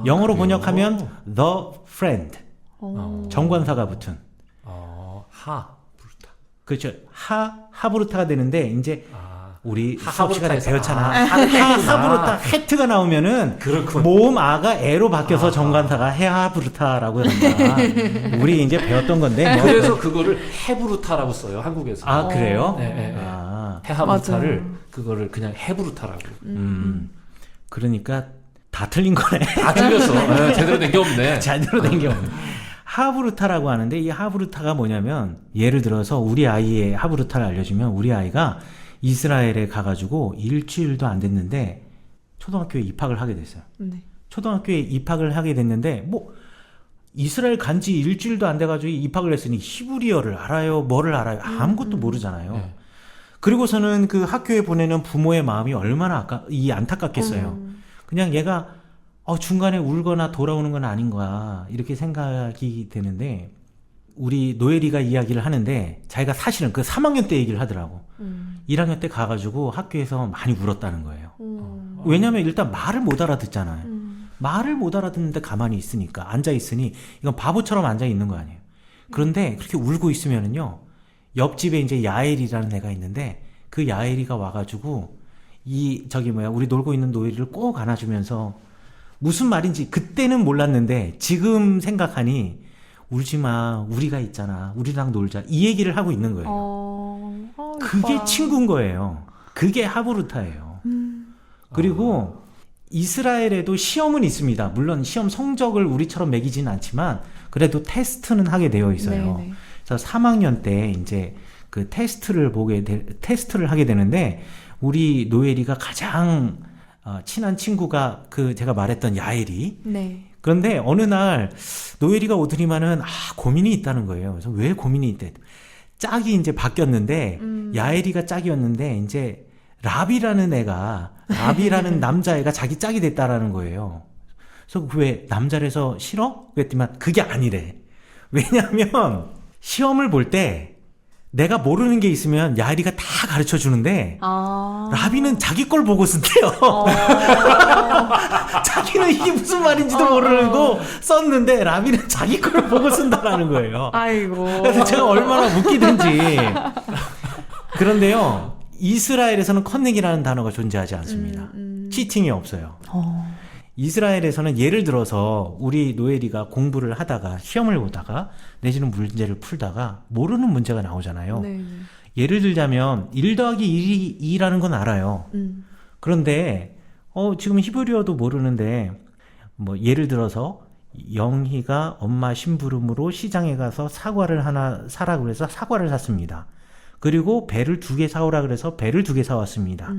영어로 번역하면 the friend. 정관사가 붙은. 하브루타. 그렇죠. 하브루타가 되는데 이제 우리 수업 시간에 하브루타에서. 배웠잖아. 하브루타 헤트가 나오면은 그렇군. 모음 아가 에로 바뀌어서 정관사가 해하브루타라고 한다. 우리 이제 배웠던 건데. 뭐. 그래서 그거를 해브루타라고 써요, 한국에서. 그래요? 네. 아. 해하브루타를 그거를 그냥 해브루타라고. 그러니까 다 틀린 거네. 다 틀렸어. 네, 제대로 된 게 없네. 제대로 된 게 없네. 하브루타라고 하는데 이 하브루타가 뭐냐면 예를 들어서 우리 아이의 하브루타를 알려주면 우리 아이가 이스라엘에 가가지고 일주일도 안 됐는데 초등학교에 입학을 하게 됐어요. 네. 초등학교에 입학을 하게 됐는데 뭐 이스라엘 간지 일주일도 안 돼가지고 입학을 했으니 히브리어를 알아요, 뭐를 알아요, 아무것도 모르잖아요. 네. 그리고서는 그 학교에 보내는 부모의 마음이 얼마나 안타깝겠어요. 그냥 얘가 중간에 울거나 돌아오는 건 아닌가 이렇게 생각이 되는데 우리 노엘이가 이야기를 하는데 자기가 사실은 그 3학년 때 얘기를 하더라고. 1학년 때 가가지고 학교에서 많이 울었다는 거예요. 왜냐면 일단 말을 못 알아듣잖아요. 말을 못 알아듣는데 가만히 있으니까 앉아있으니 이건 바보처럼 앉아있는 거 아니에요. 그런데 그렇게 울고 있으면은요 옆집에 이제 야엘이라는 애가 있는데 그 야엘이가 와가지고 우리 놀고 있는 노엘이를 꼭 안아주면서 무슨 말인지 그때는 몰랐는데 지금 생각하니 울지마, 우리가 있잖아, 우리랑 놀자 이 얘기를 하고 있는 거예요. 그게 친구인 거예요. 그게 하브루타예요. 그리고 이스라엘에도 시험은 있습니다. 물론 시험 성적을 우리처럼 매기지는 않지만 그래도 테스트는 하게 되어 있어요. 네네. 그래서 3학년 때 이제 그 테스트를 하게 되는데 우리 노엘이가 가장 친한 친구가 제가 말했던 야엘이. 네. 그런데 어느 날 노엘이가 오더니만은 고민이 있다는 거예요. 그래서 왜 고민이 있대? 짝이 이제 바뀌었는데 야엘이가 짝이었는데 이제 라비라는 남자애가 자기 짝이 됐다라는 거예요. 그래서 왜 남자라서 싫어? 그랬더니만 그게 아니래. 왜냐하면 시험을 볼 때 내가 모르는 게 있으면 야엘이가 다 가르쳐 주는데 라비는 자기 걸 보고 쓴대요. 자기는 이게 무슨 말인지도 모르고 썼는데 라비는 자기 걸 보고 쓴다라는 거예요. 아이고. 그래서 제가 얼마나 웃기든지. 그런데요, 이스라엘에서는 커넥이라는 단어가 존재하지 않습니다. 치팅이 없어요. 이스라엘에서는 예를 들어서 우리 노엘이가 공부를 하다가 시험을 보다가 내지는 문제를 풀다가 모르는 문제가 나오잖아요. 네. 예를 들자면 1 더하기 2라는 건 알아요. 그런데 지금 히브리어도 모르는데 뭐 예를 들어서 영희가 엄마 심부름으로 시장에 가서 사과를 하나 사라 그래서 사과를 샀습니다. 그리고 배를 2개 사오라 그래서 배를 2개 사왔습니다.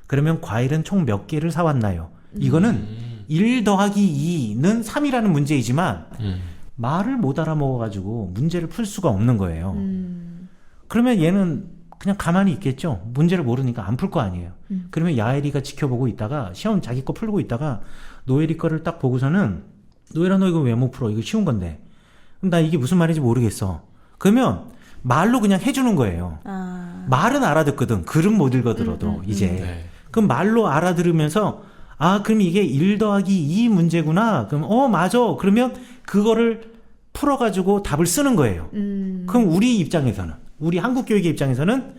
그러면 과일은 총 몇 개를 사왔나요? 이거는 1 더하기 2는 3이라는 문제이지만 말을 못 알아먹어가지고 문제를 풀 수가 없는 거예요. 그러면 얘는 그냥 가만히 있겠죠. 문제를 모르니까 안 풀 거 아니에요. 그러면 야엘이가 지켜보고 있다가 시험 자기 거 풀고 있다가 노엘이 거를 딱 보고서는 노엘아 너 이거 왜 못 풀어? 이거 쉬운 건데. 그럼 나 이게 무슨 말인지 모르겠어. 그러면 말로 그냥 해주는 거예요. 말은 알아듣거든. 글은 못 읽어들어도 이제. 네. 그럼 말로 알아들으면서 그럼 이게 1 더하기 2 문제구나. 그럼 맞아. 그러면 그거를 풀어가지고 답을 쓰는 거예요. 그럼 우리 입장에서는 우리 한국 교육의 입장에서는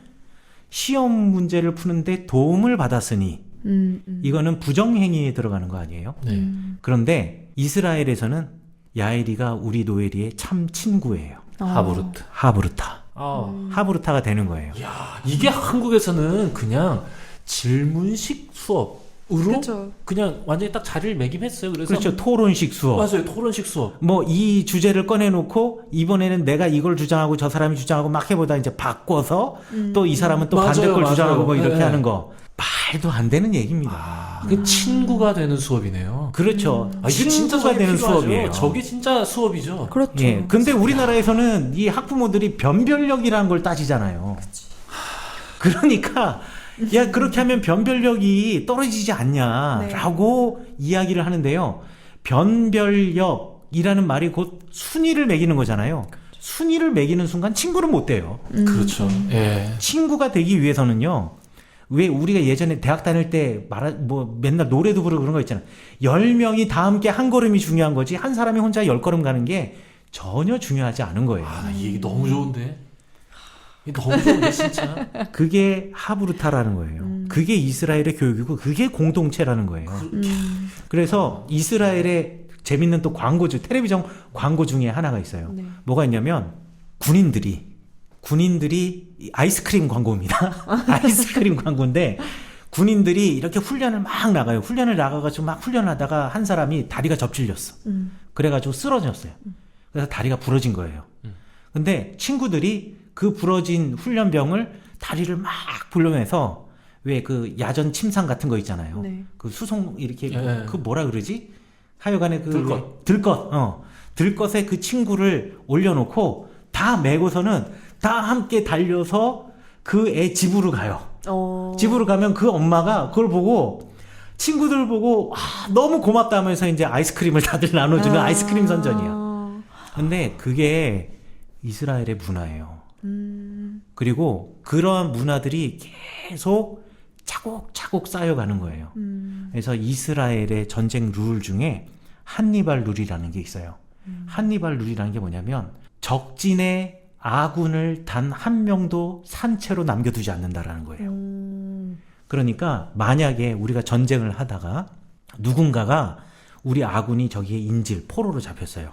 시험 문제를 푸는데 도움을 받았으니 이거는 부정행위에 들어가는 거 아니에요? 네. 그런데 이스라엘에서는 야엘이가 우리 노엘이의 참 친구예요. 하브루타. 하브루타가 되는 거예요. 야, 이게 한국에서는 그냥 질문식 수업으로 그렇죠. 그냥 완전히 딱 자리를 매김했어요. 그래서 그렇죠. 토론식 수업. 맞아요. 토론식 수업. 뭐 이 주제를 꺼내놓고 이번에는 내가 이걸 주장하고 저 사람이 주장하고 막 해보다 이제 바꿔서 또 이 사람은 또 반대 걸 주장하고 뭐 이렇게 하는 거. 말도 안 되는 얘기입니다. 그게 친구가 되는 수업이네요. 그렇죠. 이게 진짜 친구가 되는 필요하죠. 수업이에요. 저게 진짜 수업이죠. 그렇죠. 예. 근데 우리나라에서는 이 학부모들이 변별력이라는 걸 따지잖아요. 그러니까 야 그렇게 하면 변별력이 떨어지지 않냐라고 이야기를 하는데요. 변별력이라는 말이 곧 순위를 매기는 거잖아요. 순위를 매기는 순간 친구는 못 돼요. 그렇죠. 예. 친구가 되기 위해서는요. 왜 우리가 예전에 대학 다닐 때 맨날 노래도 부르고 그런 거 있잖아요. 10명이 다 함께 한 걸음이 중요한 거지 한 사람이 혼자 10걸음 가는 게 전혀 중요하지 않은 거예요. 이 얘기 너무 좋은데. 이게 너무 좋은데 진짜. 그게 하브루타라는 거예요. 그게 이스라엘의 교육이고 그게 공동체라는 거예요. 그래서 이스라엘의 재밌는 또 텔레비전 광고 중에 하나가 있어요. 네. 뭐가 있냐면 군인들이 아이스크림 광고입니다. 아이스크림 광고인데 군인들이 이렇게 훈련을 막 나가요. 훈련을 나가가지고 막 훈련하다가 한 사람이 다리가 접질렸어. 그래가지고 쓰러졌어요. 그래서 다리가 부러진 거예요. 근데 친구들이 그 부러진 훈련병을 다리를 막 불러내서 왜 그 야전 침상 같은 거 있잖아요. 네. 그 수송 이렇게 예. 그 뭐라 그러지? 하여간에 들것. 들것에 그 친구를 올려놓고 다 메고서는 다 함께 달려서 그 애 집으로 가요. 집으로 가면 그 엄마가 그걸 보고 친구들 보고 너무 고맙다 하면서 이제 아이스크림을 다들 나눠주는 아이스크림 선전이야. 근데 그게 이스라엘의 문화예요. 그리고 그러한 문화들이 계속 차곡차곡 쌓여가는 거예요. 그래서 이스라엘의 전쟁 룰 중에 한니발 룰이라는 게 있어요. 한니발 룰이라는 게 뭐냐면 적진의 아군을 단 한 명도 산채로 남겨두지 않는다라는 거예요. 그러니까 만약에 우리가 전쟁을 하다가 누군가가 우리 아군이 저기에 인질, 포로로 잡혔어요.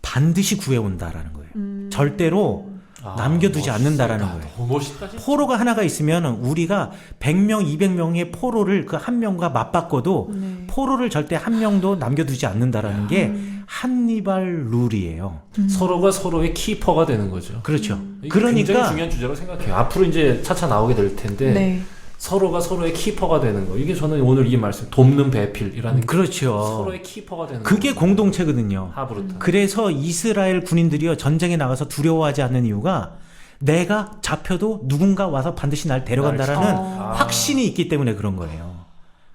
반드시 구해온다라는 거예요. 절대로 남겨두지 않는다라는 거예요. 너무 멋있다. 진짜. 포로가 하나가 있으면 우리가 100명, 200명의 포로를 그 한 명과 맞바꿔도 포로를 절대 한 명도 남겨두지 않는다라는 게 한니발 룰이에요. 서로가 서로의 키퍼가 되는 거죠. 그렇죠. 이게 그러니까 굉장히 중요한 주제라고 생각해요. 앞으로 이제 차차 나오게 될 텐데 네. 서로가 서로의 키퍼가 되는 거. 이게 저는 오늘 이 말씀 돕는 배필이라는 게 그렇죠. 서로의 키퍼가 되는 그게 거. 공동체거든요. 하브루타. 그래서 이스라엘 군인들이요 전쟁에 나가서 두려워하지 않는 이유가 내가 잡혀도 누군가 와서 반드시 날 데려간다라는 확신이 있기 때문에 그런 거예요.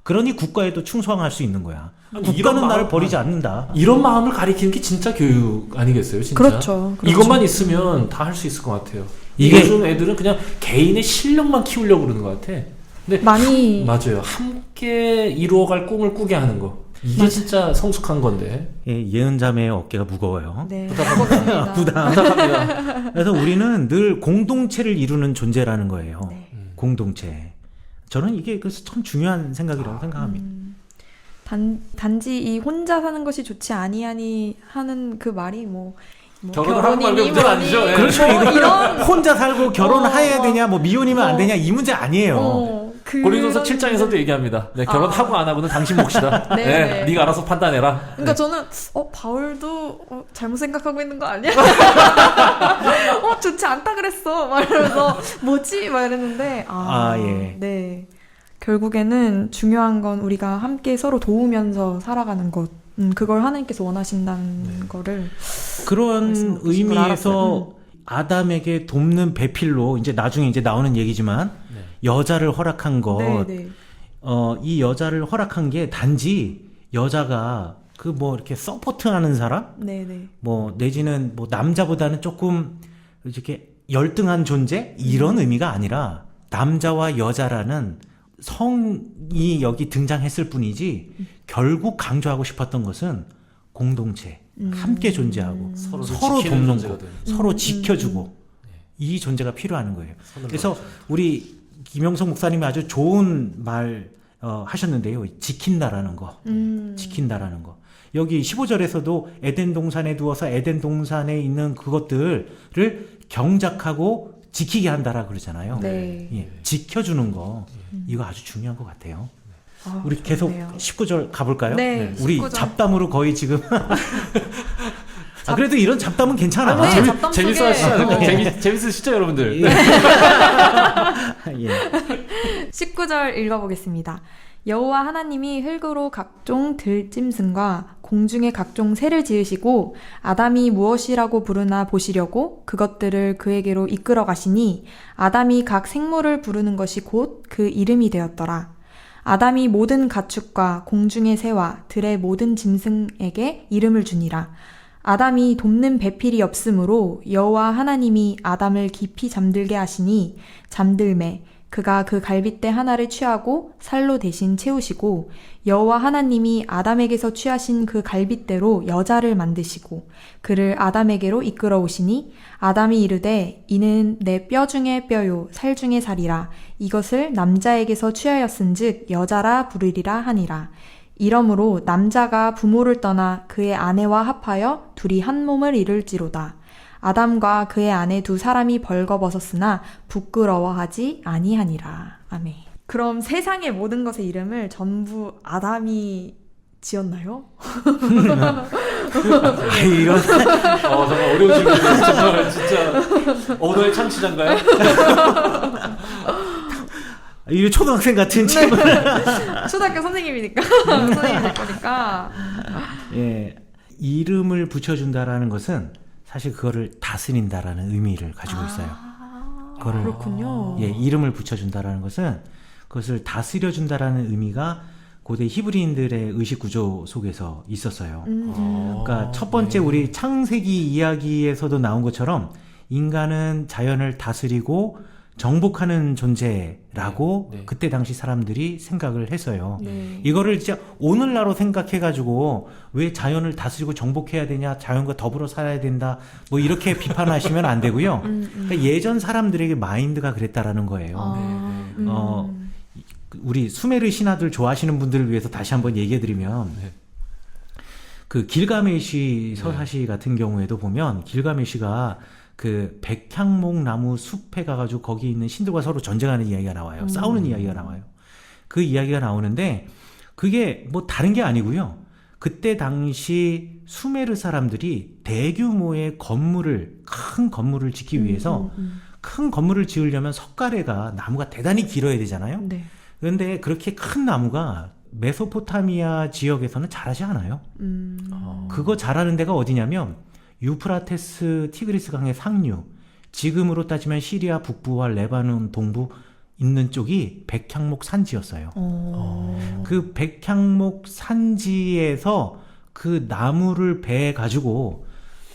그러니 국가에도 충성할 수 있는 거야. 아니, 국가는 나를 버리지 않는다. 이런 마음을 가리키는 게 진짜 교육 아니겠어요, 진짜? 그렇죠. 이것만 있으면 다 할 수 있을 것 같아요. 이게- 요즘 애들은 그냥 개인의 실력만 키우려고 그러는 것 같아. 근데 많이 맞아요. 함께 이루어갈 꿈을 꾸게 하는 거. 이게 진짜 성숙한 건데. 예, 예은자매의 어깨가 무거워요. 네, 무겁습니다. 부탁합니다. 그래서 우리는 늘 공동체를 이루는 존재라는 거예요. 네. 공동체. 저는 이게 그래서 참 중요한 생각이라고 생각합니다. 단지 이 혼자 사는 것이 좋지 아니하니 하는 그 말이 뭐 결혼을 하고 말고 문제는 아니죠. 예. 그렇죠. 뭐 이런 혼자 살고 결혼해야 되냐, 뭐 미혼이면 안 어. 되냐 이 문제 아니에요. 고린도서 7장에서도 얘기합니다. 네, 결혼하고 안 하고는 당신 몫이다. 네, 네, 네. 네가 알아서 판단해라. 그러니까 저는 바울도 잘못 생각하고 있는 거 아니야? 좋지 않다 그랬어. 막 이러면서 뭐지? 막 이랬는데 예. 네. 결국에는 중요한 건 우리가 함께 서로 도우면서 살아가는 것. 그걸 하나님께서 원하신다는 거를 그런 말씀을 의미에서 아담에게 돕는 배필로 이제 나중에 이제 나오는 얘기지만 네. 여자를 허락한 것, 네, 네. 이 여자를 허락한 게 단지 여자가 그 뭐 이렇게 서포트하는 사람, 네, 네. 뭐 내지는 뭐 남자보다는 조금 이렇게 열등한 존재 이런 의미가 아니라 남자와 여자라는 성이 여기 등장했을 뿐이지 결국 강조하고 싶었던 것은 공동체, 함께 존재하고 서로를 서로 지키는 돕는 존재가 거, 되는. 서로 지켜주고 이 존재가 필요한 거예요. 그래서 우리 김영석 목사님이 아주 좋은 말 하셨는데요. 지킨다라는 거. 지킨다라는 거. 여기 15절에서도 에덴 동산에 두어서 에덴 동산에 있는 그것들을 경작하고 지키게 한다라 그러잖아요. 네. 예, 지켜주는 거. 이거 아주 중요한 것 같아요. 우리 좋네요. 계속 19절 가볼까요? 네, 우리 19절. 잡담으로 거의 지금. 그래도 이런 잡담은 괜찮아. 네, 잡담 속에- 재밌어 하시죠? 재밌으시죠, 여러분들? 예. 네. 예. 19절 읽어보겠습니다. 여호와 하나님이 흙으로 각종 들짐승과 공중의 각종 새를 지으시고 아담이 무엇이라고 부르나 보시려고 그것들을 그에게로 이끌어 가시니 아담이 각 생물을 부르는 것이 곧 그 이름이 되었더라. 아담이 모든 가축과 공중의 새와 들의 모든 짐승에게 이름을 주니라. 아담이 돕는 배필이 없으므로 여호와 하나님이 아담을 깊이 잠들게 하시니 잠들매 그가 그 갈빗대 하나를 취하고 살로 대신 채우시고 여호와 하나님이 아담에게서 취하신 그 갈빗대로 여자를 만드시고 그를 아담에게로 이끌어 오시니 아담이 이르되 이는 내 뼈 중에 뼈요 살 중에 살이라 이것을 남자에게서 취하였은즉 여자라 부르리라 하니라. 이러므로 남자가 부모를 떠나 그의 아내와 합하여 둘이 한 몸을 이룰지로다. 아담과 그의 아내 두 사람이 벌거벗었으나 부끄러워하지 아니하니라. 아멘. 그럼 세상의 모든 것의 이름을 전부 아담이 지었나요? 이런 정말 어려운 질문이네요. 진짜 언어의 창시자인가요? 이 초등학생 같은 질문. 초등학교 선생님이니까. 선생님이 될 거니까. 예, 이름을 붙여준다라는 것은 사실 그거를 다스린다라는 의미를 가지고 있어요. 그거를 그렇군요. 예, 이름을 붙여준다라는 것은 그것을 다스려준다라는 의미가 고대 히브리인들의 의식 구조 속에서 있었어요. 그러니까 첫 번째 우리 창세기 이야기에서도 나온 것처럼 인간은 자연을 다스리고 정복하는 존재라고 네. 그때 당시 사람들이 생각을 했어요. 네. 이거를 진짜 오늘날로 생각해가지고 왜 자연을 다스리고 정복해야 되냐, 자연과 더불어 살아야 된다, 뭐 이렇게 비판하시면 안 되고요. 그러니까 예전 사람들에게 마인드가 그랬다라는 거예요. 우리 수메르 신화들 좋아하시는 분들을 위해서 다시 한번 얘기해드리면 네. 그 길가메시 서사시 같은 경우에도 보면 길가메시가 그 백향목 나무 숲에 가가지고 거기 있는 신들과 서로 전쟁하는 이야기가 나와요. 싸우는 이야기가 나와요. 그 이야기가 나오는데 그게 뭐 다른 게 아니고요. 그때 당시 수메르 사람들이 대규모의 건물을, 큰 건물을 짓기 위해서 큰 건물을 지으려면 석가래가 나무가 대단히 길어야 되잖아요. 네. 그런데 그렇게 큰 나무가 메소포타미아 지역에서는 자라지 않아요. 그거 자라는 데가 어디냐면 유프라테스 티그리스 강의 상류, 지금으로 따지면 시리아 북부와 레바논 동부 있는 쪽이 백향목 산지였어요. 그 백향목 산지에서 그 나무를 베 가지고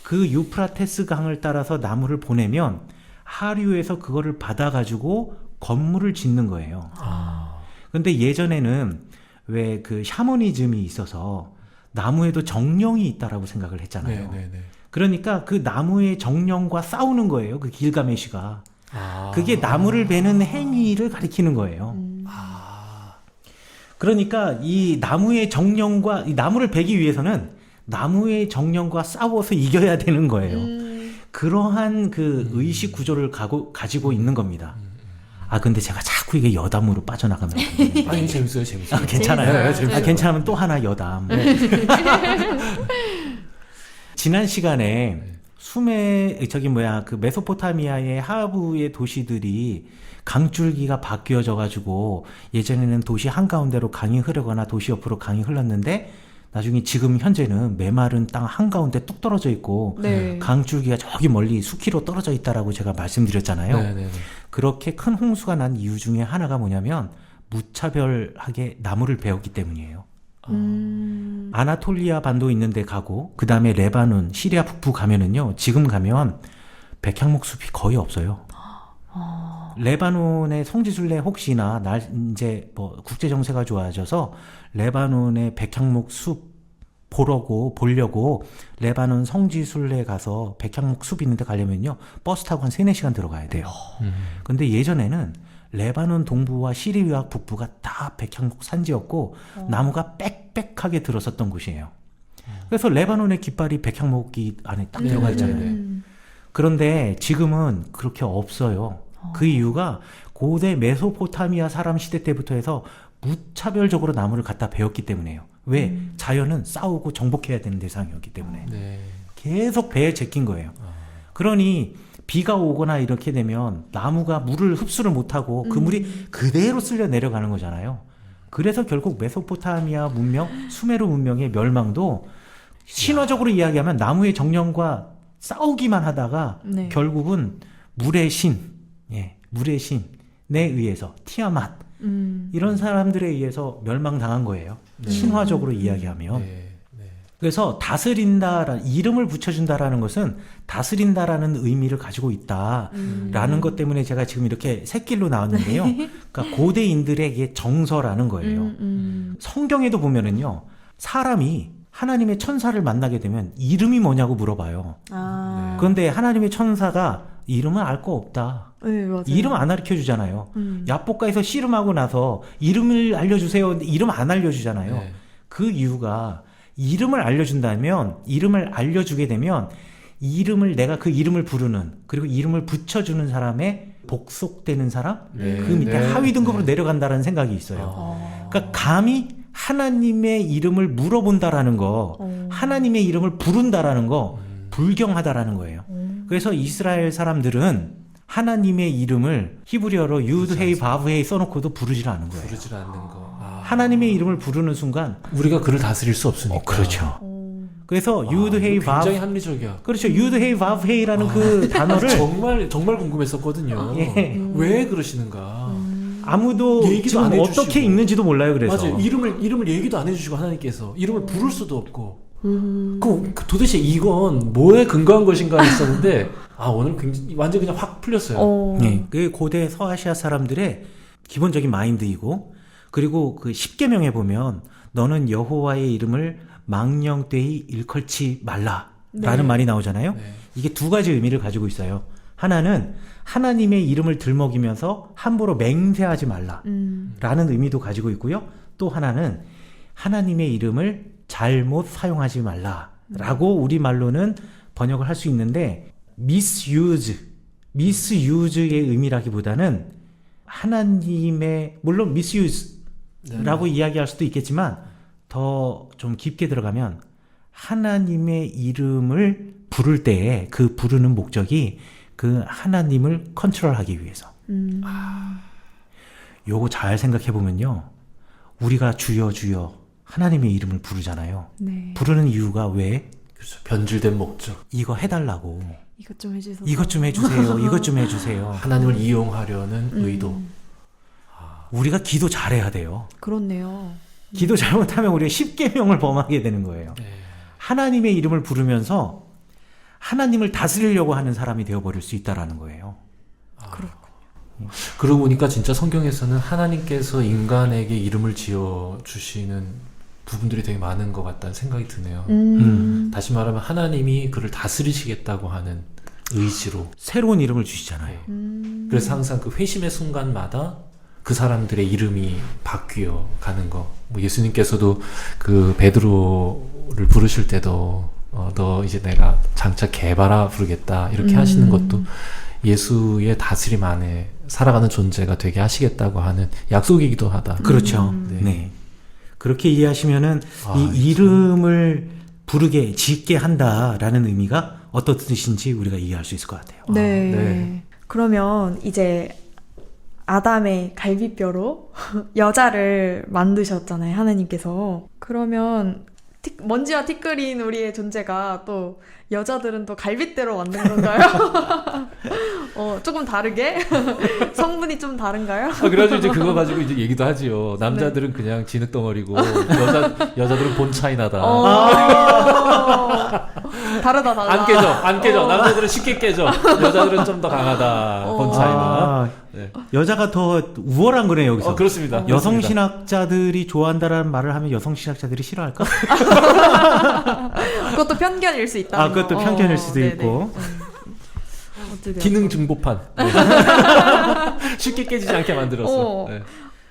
그 유프라테스 강을 따라서 나무를 보내면 하류에서 그거를 받아 가지고 건물을 짓는 거예요. 근데 예전에는 왜 그 샤머니즘이 있어서 나무에도 정령이 있다라고 생각을 했잖아요. 그러니까 그 나무의 정령과 싸우는 거예요. 그 길가메시가. 그게 나무를 베는 행위를 가리키는 거예요. 그러니까 이 나무의 정령과, 이 나무를 베기 위해서는 나무의 정령과 싸워서 이겨야 되는 거예요. 그러한 그 의식 구조를 가지고 있는 겁니다. 근데 제가 자꾸 이게 여담으로 빠져나가면. 아니, 재밌어요. 괜찮아요. 재밌어요. 괜찮으면 또 하나 여담. 지난 시간에 그 메소포타미아의 하부의 도시들이 강줄기가 바뀌어져 가지고 예전에는 도시 한가운데로 강이 흐르거나 도시 옆으로 강이 흘렀는데 나중에 지금 현재는 메마른 땅 한가운데 뚝 떨어져 있고 네. 강줄기가 저기 멀리 수키로 떨어져 있다라고 제가 말씀드렸잖아요. 그렇게 큰 홍수가 난 이유 중에 하나가 뭐냐면 무차별하게 나무를 베었기 때문이에요. 아나톨리아 반도 있는 데 가고 그 다음에 레바논, 시리아 북부 가면은요, 지금 가면 백향목 숲이 거의 없어요. 레바논의 성지순례 혹시나 이제 뭐 국제 정세가 좋아져서 레바논의 백향목 숲 보려고 레바논 성지순례 가서 백향목 숲 있는 데 가려면요, 버스 타고 한 3-4시간 들어가야 돼요. 근데 예전에는 레바논 동부와 시리아 북부가 다 백향목 산지였고 나무가 빽빽하게 들어섰던 곳이에요. 그래서 레바논의 깃발이 백향목이 안에 딱 들어가 있잖아요. 그런데 지금은 그렇게 없어요. 그 이유가 고대 메소포타미아 사람 시대 때부터 해서 무차별적으로 나무를 갖다 베었기 때문에요. 왜? 자연은 싸우고 정복해야 되는 대상이었기 때문에. 계속 배에 제낀 거예요. 그러니 비가 오거나 이렇게 되면 나무가 물을 흡수를 못하고 그 물이 그대로 쓸려 내려가는 거잖아요. 그래서 결국 메소포타미아 문명, 수메르 문명의 멸망도 신화적으로 이야기하면 나무의 정령과 싸우기만 하다가 네. 결국은 물의 신에 의해서 티아맛 이런 사람들에 의해서 멸망당한 거예요. 신화적으로 이야기하면. 그래서 이름을 붙여준다라는 것은 다스린다라는 의미를 가지고 있다라는 것 때문에 제가 지금 이렇게 새길로 나왔는데요. 그러니까 고대인들에게 정서라는 거예요. 성경에도 보면은요, 사람이 하나님의 천사를 만나게 되면 이름이 뭐냐고 물어봐요. 그런데 하나님의 천사가 이름은 알 거 없다. 네, 맞아요. 이름 안 가르쳐 주잖아요. 야복가에서 씨름하고 나서 이름을 알려주세요. 이름 안 알려주잖아요. 그 이유가 이름을 알려주게 되면 내가 그 이름을 부르는, 그리고 이름을 붙여주는 사람의 복속되는 사람? 그 밑에 하위 등급으로 내려간다는 생각이 있어요. 그러니까 감히 하나님의 이름을 물어본다라는 거, 하나님의 이름을 부른다라는 거, 불경하다라는 거예요. 그래서 이스라엘 사람들은 하나님의 이름을 히브리어로 유드 부르지 헤이 않습니다. 바브 헤이 써놓고도 부르질 않은 거예요. 부르질 않는 거. 아. 하나님의 이름을 부르는 순간 우리가 그를 다스릴 수 없으니까. 그렇죠. 오. 그래서 아, 유드 헤이 이거 바브 굉장히 합리적이야. 그렇죠. 유드 헤이 바브 헤이라는 그 단어를 정말 궁금했었거든요. 예. 왜 그러시는가? 아무도 얘기도 지금 안 해주시고. 어떻게 읽는지도 몰라요. 그래서 맞아요. 이름을 얘기도 안 해주시고 하나님께서 이름을 부를 수도 없고. 그 도대체 이건 뭐에 근거한 것인가 했었는데 오늘 굉장히 완전 그냥 확 풀렸어요. 네, 그 고대 서아시아 사람들의 기본적인 마인드이고 그리고 그 십계명에 보면 너는 여호와의 이름을 망령되이 일컬지 말라라는 말이 나오잖아요. 네. 이게 두 가지 의미를 가지고 있어요. 하나는 하나님의 이름을 들먹이면서 함부로 맹세하지 말라라는 의미도 가지고 있고요. 또 하나는 하나님의 이름을 잘못 사용하지 말라라고 우리말로는 번역을 할 수 있는데 misuse의 의미라기보다는 하나님의 물론 misuse라고 이야기할 수도 있겠지만 더 좀 깊게 들어가면 하나님의 이름을 부를 때에 그 부르는 목적이 그 하나님을 컨트롤하기 위해서. 요거 잘 생각해 보면요. 우리가 주여 주여 하나님의 이름을 부르잖아요. 네. 부르는 이유가 왜? 그렇죠. 변질된 목적. 이거 해달라고. 이것 좀 해주세요. 이것 좀 해주세요. 이것 좀 해주세요. 하나님을 이용하려는 의도. 우리가 기도 잘해야 돼요. 그렇네요. 기도 잘못하면 우리가 십계명을 범하게 되는 거예요. 네. 하나님의 이름을 부르면서 하나님을 다스리려고 하는 사람이 되어버릴 수 있다라는 거예요. 그러고 보니까 진짜 성경에서는 하나님께서 인간에게 이름을 지어 주시는 부분들이 되게 많은 것 같다는 생각이 드네요. 다시 말하면 하나님이 그를 다스리시겠다고 하는 의지로. 새로운 이름을 주시잖아요. 그래서 항상 그 회심의 순간마다 그 사람들의 이름이 바뀌어 가는 거. 뭐 예수님께서도 그 베드로를 부르실 때도 너 이제 내가 장차 개바라 부르겠다 이렇게 하시는 것도 예수의 다스림 안에 살아가는 존재가 되게 하시겠다고 하는 약속이기도 하다. 그렇죠. 네. 네. 그렇게 이해하시면은 이 진짜. 이름을 부르게 짓게 한다라는 의미가 어떤 뜻인지 우리가 이해할 수 있을 것 같아요. 네. 네. 그러면 이제 아담의 갈비뼈로 여자를 만드셨잖아요, 하나님께서. 그러면 먼지와 티끌인 우리의 존재가 또 여자들은 또 갈빗대로 만든 건가요? 조금 다르게? 성분이 좀 다른가요? 그래가지고 이제 그거 가지고 이제 얘기도 하지요. 남자들은 그냥 진흙덩어리고 여자들은 본 차이나다. 다르다. 안 깨져. 남자들은 쉽게 깨져. 여자들은 좀 더 강하다. 본 차이나. 네. 여자가 더 우월한 거네요, 여기서. 그렇습니다. 여성 그렇습니다. 신학자들이 좋아한다라는 말을 하면 여성 신학자들이 싫어할까? 그것도 편견일 수 있다. 그것도 편견일 수도 네네. 있고. 어쨌든. 기능 증보판. 네. 쉽게 깨지지 않게 만들었어.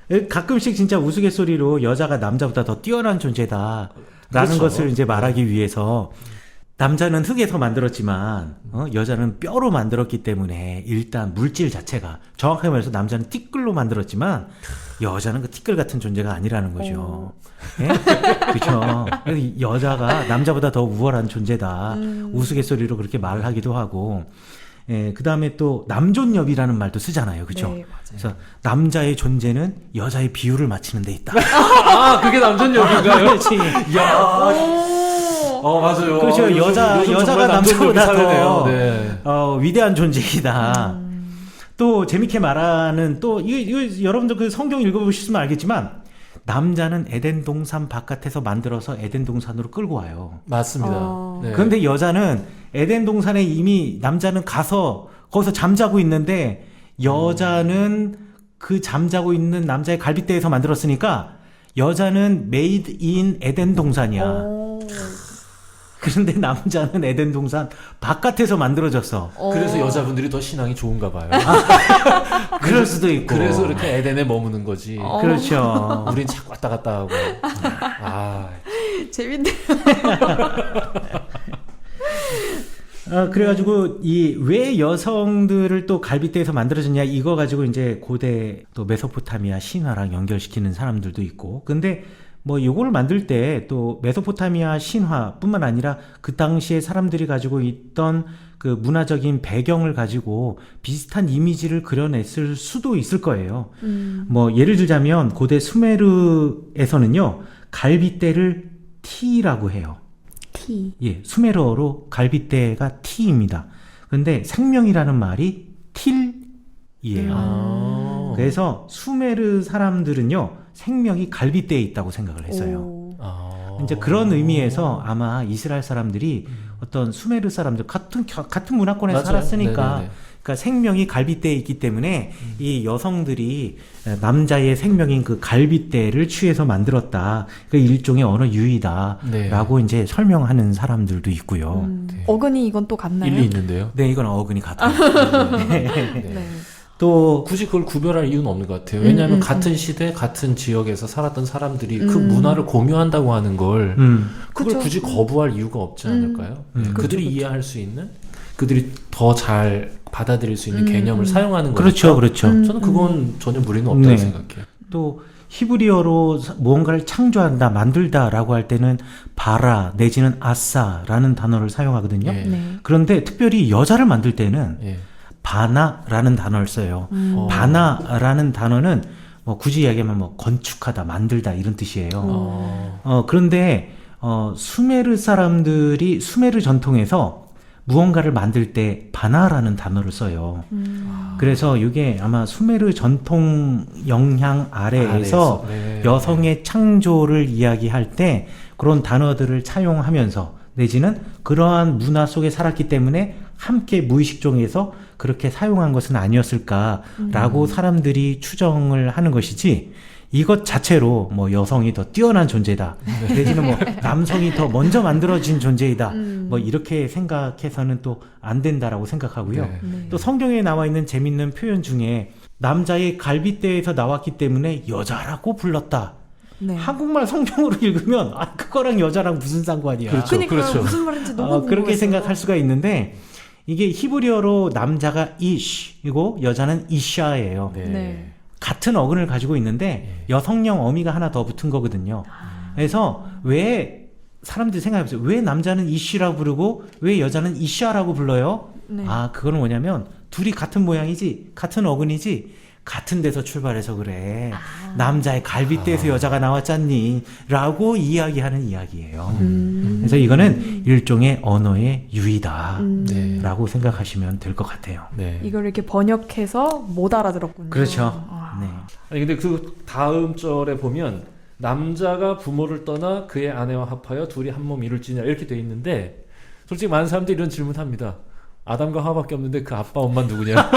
네. 가끔씩 진짜 우스갯소리로 여자가 남자보다 더 뛰어난 존재다라는 그렇죠. 것을 이제 말하기 위해서 남자는 흙에서 만들었지만 여자는 뼈로 만들었기 때문에 일단 물질 자체가 정확하게 말해서 남자는 티끌로 만들었지만 여자는 그 티끌 같은 존재가 아니라는 거죠. 예? 그렇죠. 그래서 여자가 남자보다 더 우월한 존재다. 우스갯소리로 그렇게 말을 하기도 하고. 예, 그 다음에 또 남존여비라는 말도 쓰잖아요. 그렇죠? 네, 맞아요. 그래서 남자의 존재는 여자의 비율을 맞추는 데 있다. 그게 남존여비인가요? 그렇지. 야. 맞아요. 그렇죠. 요즘 여자가 정말 남존여비 남자보다 사회네요. 더 네. 위대한 존재이다. 또 재밌게 말하는 또 이거 여러분들 그 성경 읽어보시면 알겠지만 남자는 에덴 동산 바깥에서 만들어서 에덴 동산으로 끌고 와요. 맞습니다. 네. 그런데 여자는 에덴 동산에 이미 남자는 가서 거기서 잠자고 있는데 여자는 그 잠자고 있는 남자의 갈빗대에서 만들었으니까 여자는 메이드 인 에덴 동산이야. 그런데 남자는 에덴 동산 바깥에서 만들어졌어. 그래서 여자분들이 더 신앙이 좋은가 봐요. 그럴 수도 있고. 그래서 이렇게 에덴에 머무는 거지. 그렇죠. 우린 자꾸 왔다 갔다 하고. 재밌네요. 그래가지고 이 왜 여성들을 또 갈빗대에서 만들어졌냐 이거 가지고 이제 고대 또 메소포타미아 신화랑 연결시키는 사람들도 있고. 근데 뭐 요걸 만들 때 또 메소포타미아 신화뿐만 아니라 그 당시에 사람들이 가지고 있던 그 문화적인 배경을 가지고 비슷한 이미지를 그려냈을 수도 있을 거예요. 뭐 예를 들자면 고대 수메르에서는요, 갈빗대를 티라고 해요. 티. 예, 수메르어로 갈빗대가 티입니다. 근데 생명이라는 말이 틸이에요. 아. 그래서 수메르 사람들은요, 생명이 갈빗대에 있다고 생각을 했어요. 오. 아. 이제 그런 의미에서 아마 이스라엘 사람들이 어떤 수메르 사람들 같은 문화권에서 맞아요. 살았으니까, 네네네. 그러니까 생명이 갈빗대에 있기 때문에 이 여성들이 남자의 생명인 그 갈빗대를 취해서 만들었다. 그 일종의 언어 유희다라고 네. 이제 설명하는 사람들도 있고요. 네. 어근이 이건 또 같나요? 일리 있는데요. 네, 이건 어근이 같아요. 네. 네. 또 굳이 그걸 구별할 이유는 없는 것 같아요. 왜냐하면 같은 시대, 같은 지역에서 살았던 사람들이 그 문화를 공유한다고 하는 걸 그걸 그쵸. 굳이 거부할 이유가 없지 않을까요? 네. 그들이 그쵸. 이해할 수 있는, 그들이 더 잘 받아들일 수 있는 개념을 사용하는 거니까. 그렇죠, 그렇죠. 저는 그건 전혀 무리는 없다고 네. 생각해요. 또 히브리어로 무언가를 창조한다, 만들다라고 할 때는 바라 내지는 아싸라는 단어를 사용하거든요. 예. 네. 그런데 특별히 여자를 만들 때는 예. 바나라는 단어를 써요. 어. 바나라는 단어는 뭐 굳이 이야기하면 뭐 건축하다, 만들다 이런 뜻이에요. 그런데 수메르 사람들이 수메르 전통에서 무언가를 만들 때 바나라는 단어를 써요. 그래서 이게 아마 수메르 전통 영향 아래에서 네. 여성의 창조를 이야기할 때 그런 단어들을 차용하면서 내지는 그러한 문화 속에 살았기 때문에 함께 무의식종에서 그렇게 사용한 것은 아니었을까라고 사람들이 추정을 하는 것이지, 이것 자체로 뭐 여성이 더 뛰어난 존재다, 내지는 뭐 남성이 더 먼저 만들어진 존재이다, 뭐 이렇게 생각해서는 또 안 된다라고 생각하고요. 네. 네. 또 성경에 나와 있는 재밌는 표현 중에 남자의 갈빗대에서 나왔기 때문에 여자라고 불렀다. 네. 한국말 성경으로 읽으면 그거랑 여자랑 무슨 상관이야. 그렇죠. 그러니까 그렇죠. 무슨 말인지 너무 궁금했어요. 그렇게 생각할 수가 있는데, 이게 히브리어로 남자가 이시이고 여자는 이샤예요. 네. 네. 같은 어근을 가지고 있는데 여성형 어미가 하나 더 붙은 거거든요. 그래서 왜 사람들이 생각해보세요. 왜 남자는 이시라고 부르고 왜 여자는 이샤라고 불러요? 네. 그거는 뭐냐면 둘이 같은 모양이지, 같은 어근이지, 같은 데서 출발해서 그래. 남자의 갈빗대에서 여자가 나왔잖니 라고 이야기하는 이야기예요. 그래서 이거는 일종의 언어의 유희다 네. 라고 생각하시면 될 것 같아요. 네. 이걸 이렇게 번역해서 못 알아들었군요. 그렇죠. 아. 네. 아니 근데 그 다음 절에 보면 남자가 부모를 떠나 그의 아내와 합하여 둘이 한 몸 이룰지냐 이렇게 돼 있는데, 솔직히 많은 사람들이 이런 질문합니다. 아담과 하와밖에 없는데 그 아빠 엄마는 누구냐?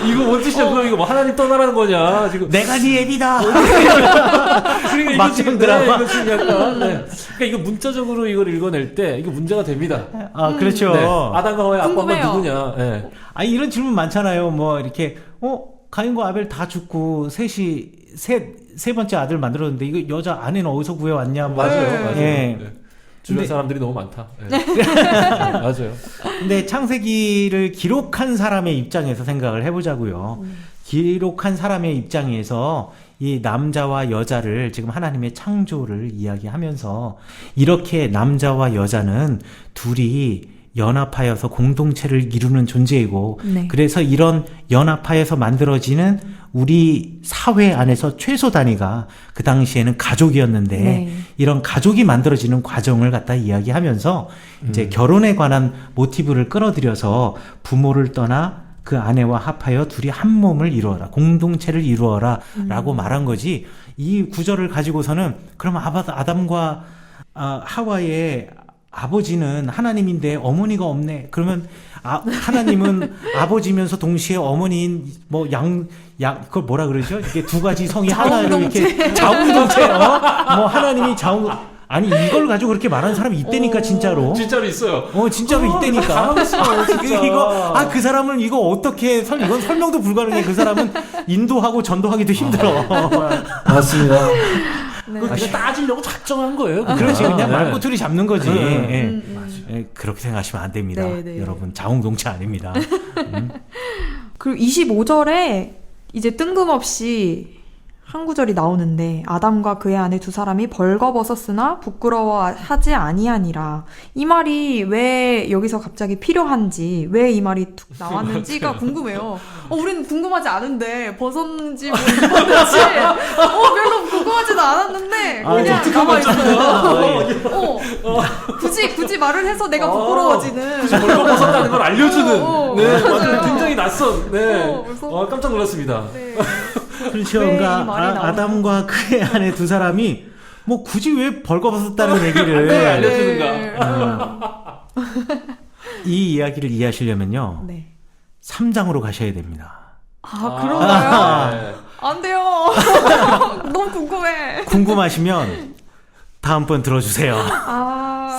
이거 뭔 뜻이야? 그거 이거 뭐 하나님 떠나라는 거냐? 지금 내가 네 애비다. 그러니까 이거 막장 지금 드라마. 이거 지금 약간 그러니까 이거 문자적으로 이걸 읽어낼 때 이거 문제가 됩니다. 그렇죠. 네. 아담과 하와의 아빠 엄마 궁금해요. 누구냐? 네. 이런 질문 많잖아요. 뭐 이렇게 가인과 아벨 다 죽고 세 번째 아들 만들었는데 이거 여자 아내는 어디서 구해왔냐? 뭐. 맞아요, 맞아요. 예. 네. 주변 근데- 사람들이 너무 많다. 네. 맞아요. 근데 창세기를 기록한 사람의 입장에서 생각을 해보자고요. 기록한 사람의 입장에서 이 남자와 여자를 지금 하나님의 창조를 이야기하면서 이렇게 남자와 여자는 둘이 연합하여서 공동체를 이루는 존재이고, 네. 그래서 이런 연합하여서 만들어지는 우리 사회 안에서 최소 단위가 그 당시에는 가족이었는데, 네. 이런 가족이 만들어지는 과정을 갖다 이야기하면서 이제 결혼에 관한 모티브를 끌어들여서 부모를 떠나 그 아내와 합하여 둘이 한 몸을 이루어라, 공동체를 이루어라 라고 말한 거지, 이 구절을 가지고서는 그럼 아담과 하와의 아버지는 하나님인데 어머니가 없네. 그러면 하나님은 아버지면서 동시에 어머니인 그걸 뭐라 그러죠? 이게 두 가지 성이 하나로 이렇게 자웅동체. 뭐 하나님이 아니 이걸 가지고 그렇게 말하는 사람이 있다니까 진짜로. 진짜로 있어요. 진짜로 있다니까. 당황했어요, 진짜. 이거 그 사람은 이거 어떻게 이건 설명도 불가능해. 그 사람은 인도하고 전도하기도 힘들어. 맞습니다. 네. 그냥 따지려고 작정한 거예요. 그렇지, 그냥 네. 말꼬투리 잡는 거지. 네. 그렇게 생각하시면 안 됩니다. 네, 네. 여러분, 자웅동체 아닙니다. 그리고 25절에 이제 뜬금없이 한 구절이 나오는데 아담과 그의 아내 두 사람이 벌거벗었으나 부끄러워하지 아니하니라. 이 말이 왜 여기서 갑자기 필요한지, 왜 이 말이 툭 나왔는지가 궁금해요. 우리는 궁금하지 않은데 벗었는지 뭐 입었는지 별로 궁금하지도 않았는데 그냥 나와 있어요. 굳이 말을 해서 내가 부끄러워지는. 굳이 벌거벗었다는 걸 알려주는. 네, 맞아요. 맞아요. 굉장히 낯선. 네. 그래서 깜짝 놀랐습니다. 네. 그렇죠. 왜이 그러니까 말이 나오나? 아담과 그의 아내 두 사람이 뭐 굳이 왜 벌거벗었다는 얘기를 네, 알려주는가. 이 이야기를 이해하시려면요. 네. 3장으로 가셔야 됩니다. 그런가요? 네. 안 돼요. 너무 궁금해. 궁금하시면 다음번 들어주세요.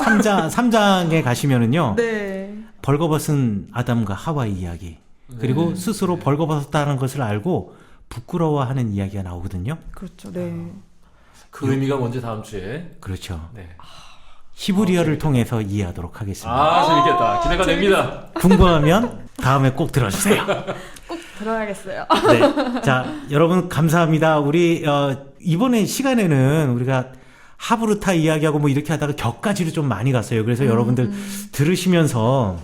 3장에 가시면은요. 네. 벌거벗은 아담과 하와의 이야기. 그리고 스스로 벌거벗었다는 것을 알고 부끄러워하는 이야기가 나오거든요. 그렇죠. 네. 그 의미가 뭔지 다음 주에. 그렇죠. 네. 히브리어를 통해서 이해하도록 하겠습니다. 재밌겠다. 기대가 됩니다. 궁금하면 다음에 꼭 들어주세요. 꼭 들어야겠어요. 네. 자, 여러분 감사합니다. 우리 이번에 시간에는 우리가 하브루타 이야기하고 뭐 이렇게 하다가 격까지로 좀 많이 갔어요. 그래서 여러분들 들으시면서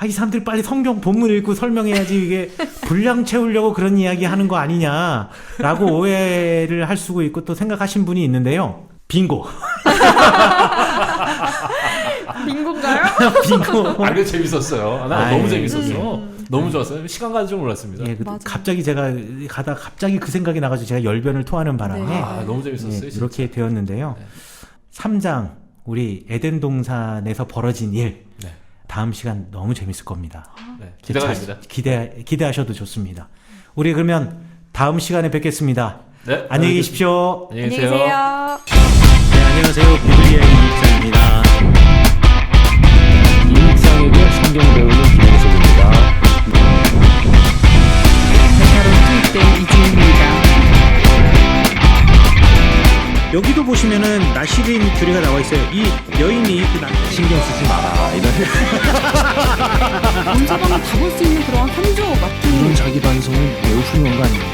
이 사람들이 빨리 성경 본문 읽고 설명해야지 이게 분량 채우려고 그런 이야기 하는 거 아니냐라고 오해를 할 수가 있고 또 생각하신 분이 있는데요. 빙고. 빙고인가요? 빙고. 근데 재밌었어요. 나 너무 재밌었어. 너무 좋았어요. 시간 가는 줄 몰랐습니다. 예, 맞아요. 갑자기 제가 가다가 갑자기 그 생각이 나가지고 제가 열변을 토하는 바람에 네. 너무 재밌었어요. 예, 진짜. 이렇게 되었는데요. 네. 3장 우리 에덴 동산에서 벌어진 일 네. 다음 시간 너무 재밌을 겁니다. 네. 기대가 됩니다. 기대하셔도 좋습니다. 우리 그러면 다음 시간에 뵙겠습니다. 네. 안녕히 계십시오. 안녕히 안녕히 계세요. 계세요. 네, 안녕하세요. 비블리아의 이익사입니다. 이익상에게 성경 배우는 김혜석입니다. 베타로 투입된 이지입니다. 여기도 보시면은 나시린 교리가 나와 있어요. 이 여인이 신경 쓰지 마라. 온 사람이 다 볼 수 있는 그런 한조 같은 이런 자기 반성은 매우 훌륭한 거 아닙니까?